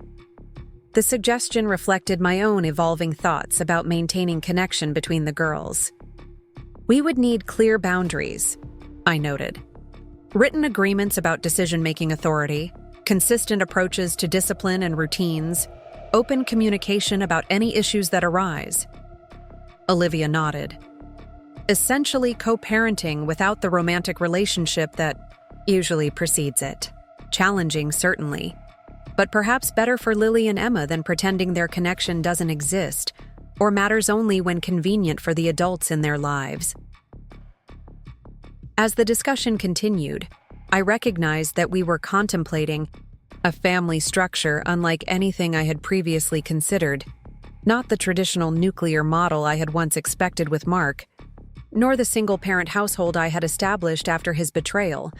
The suggestion reflected my own evolving thoughts about maintaining connection between the girls. "We would need clear boundaries," I noted. "Written agreements about decision-making authority, consistent approaches to discipline and routines, open communication about any issues that arise." Olivia nodded. "Essentially co-parenting without the romantic relationship that usually precedes it. Challenging, certainly, but perhaps better for Lily and Emma than pretending their connection doesn't exist or matters only when convenient for the adults in their lives. As the discussion continued, I recognized that we were contemplating a family structure unlike anything I had previously considered, not the traditional nuclear model I had once expected with Mark, nor the single-parent household I had established after his betrayal,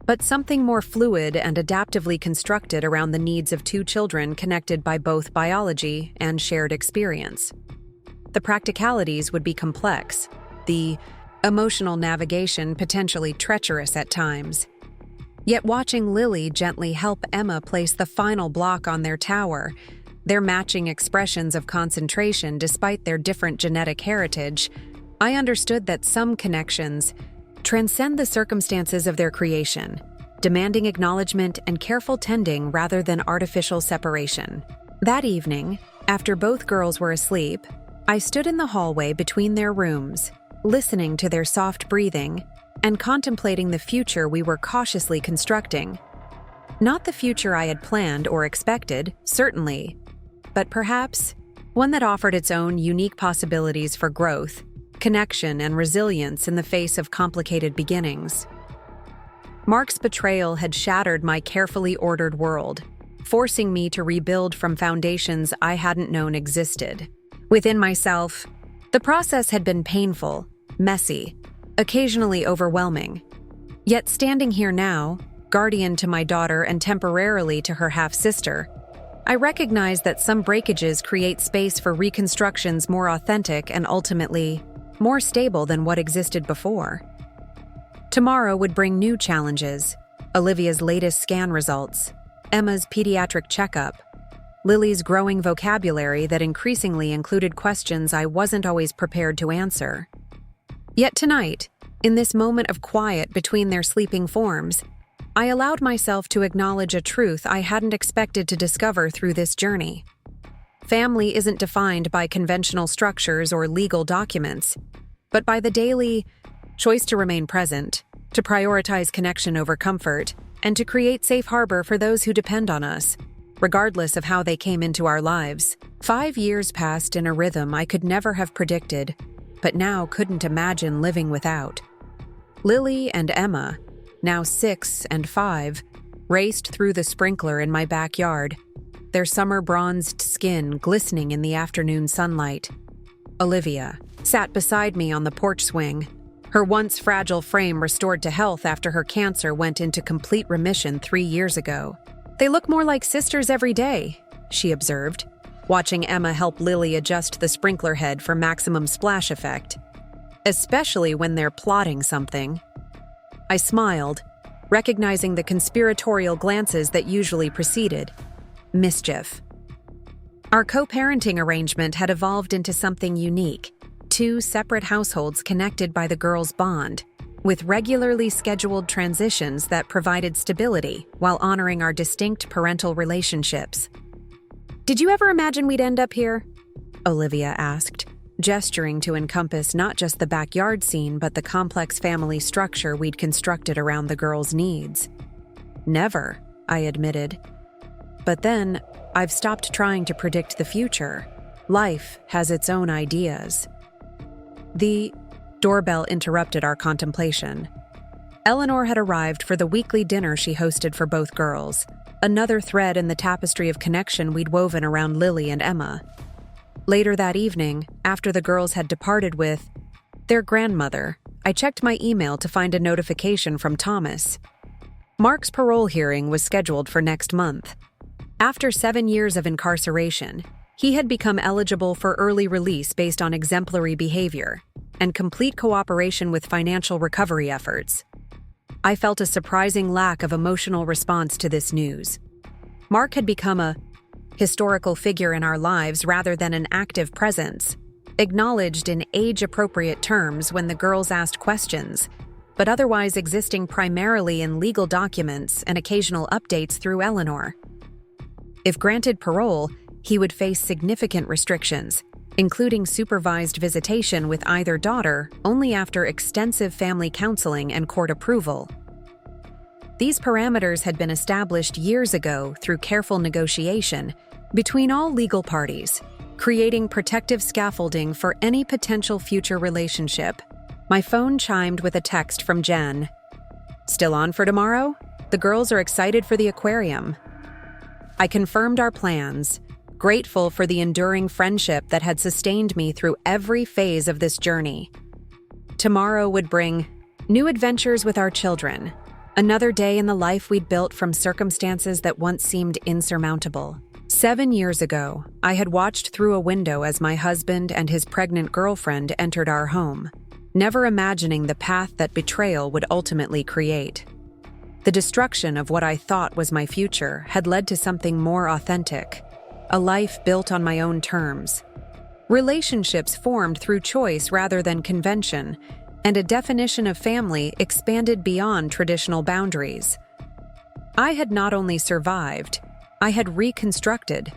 but something more fluid and adaptively constructed around the needs of two children connected by both biology and shared experience. The practicalities would be complex, the emotional navigation potentially treacherous at times. Yet watching Lily gently help Emma place the final block on their tower, their matching expressions of concentration despite their different genetic heritage, I understood that some connections transcend the circumstances of their creation, demanding acknowledgement and careful tending rather than artificial separation. That evening, after both girls were asleep, I stood in the hallway between their rooms, listening to their soft breathing and contemplating the future we were cautiously constructing. Not the future I had planned or expected, certainly, but perhaps one that offered its own unique possibilities for growth, connection, and resilience in the face of complicated beginnings. Mark's betrayal had shattered my carefully ordered world, forcing me to rebuild from foundations I hadn't known existed. Within myself, the process had been painful, messy, occasionally overwhelming. Yet standing here now, guardian to my daughter and temporarily to her half-sister, I recognize that some breakages create space for reconstructions more authentic and ultimately more stable than what existed before. Tomorrow would bring new challenges: Olivia's latest scan results, Emma's pediatric checkup, Lily's growing vocabulary that increasingly included questions I wasn't always prepared to answer. Yet tonight, in this moment of quiet between their sleeping forms, I allowed myself to acknowledge a truth I hadn't expected to discover through this journey. Family isn't defined by conventional structures or legal documents, but by the daily choice to remain present, to prioritize connection over comfort, and to create safe harbor for those who depend on us, regardless of how they came into our lives. 5 years passed in a rhythm I could never have predicted, but now couldn't imagine living without. Lily and Emma, now 6 and 5, raced through the sprinkler in my backyard, their summer bronzed skin glistening in the afternoon sunlight. Olivia sat beside me on the porch swing, her once fragile frame restored to health after her cancer went into complete remission 3 years ago. "They look more like sisters every day," she observed, watching Emma help Lily adjust the sprinkler head for maximum splash effect. "Especially when they're plotting something." I smiled, recognizing the conspiratorial glances that usually preceded mischief. Our co-parenting arrangement had evolved into something unique: 2 separate households connected by the girls' bond, with regularly scheduled transitions that provided stability while honoring our distinct parental relationships. "Did you ever imagine we'd end up here?" Olivia asked, gesturing to encompass not just the backyard scene but the complex family structure we'd constructed around the girls' needs. "Never," I admitted. "But then, I've stopped trying to predict the future. Life has its own ideas." The doorbell interrupted our contemplation. Eleanor had arrived for the weekly dinner she hosted for both girls, another thread in the tapestry of connection we'd woven around Lily and Emma. Later that evening, after the girls had departed with their grandmother, I checked my email to find a notification from Thomas. Mark's parole hearing was scheduled for next month. After 7 years of incarceration, he had become eligible for early release based on exemplary behavior and complete cooperation with financial recovery efforts. I felt a surprising lack of emotional response to this news. Mark had become a historical figure in our lives rather than an active presence, acknowledged in age-appropriate terms when the girls asked questions, but otherwise existing primarily in legal documents and occasional updates through Eleanor. If granted parole, he would face significant restrictions, including supervised visitation with either daughter only after extensive family counseling and court approval. These parameters had been established years ago through careful negotiation between all legal parties, creating protective scaffolding for any potential future relationship. My phone chimed with a text from Jen. "Still on for tomorrow? The girls are excited for the aquarium." I confirmed our plans, grateful for the enduring friendship that had sustained me through every phase of this journey. Tomorrow would bring new adventures with our children, another day in the life we'd built from circumstances that once seemed insurmountable. 7 years ago, I had watched through a window as my husband and his pregnant girlfriend entered our home, never imagining the path that betrayal would ultimately create. The destruction of what I thought was my future had led to something more authentic, a life built on my own terms. Relationships formed through choice rather than convention, and a definition of family expanded beyond traditional boundaries. I had not only survived, I had reconstructed.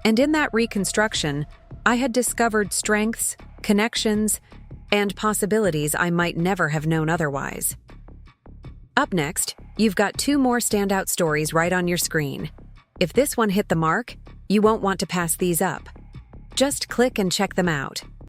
And in that reconstruction, I had discovered strengths, connections, and possibilities I might never have known otherwise. Up next, you've got 2 more standout stories right on your screen. If this one hit the mark, you won't want to pass these up. Just click and check them out.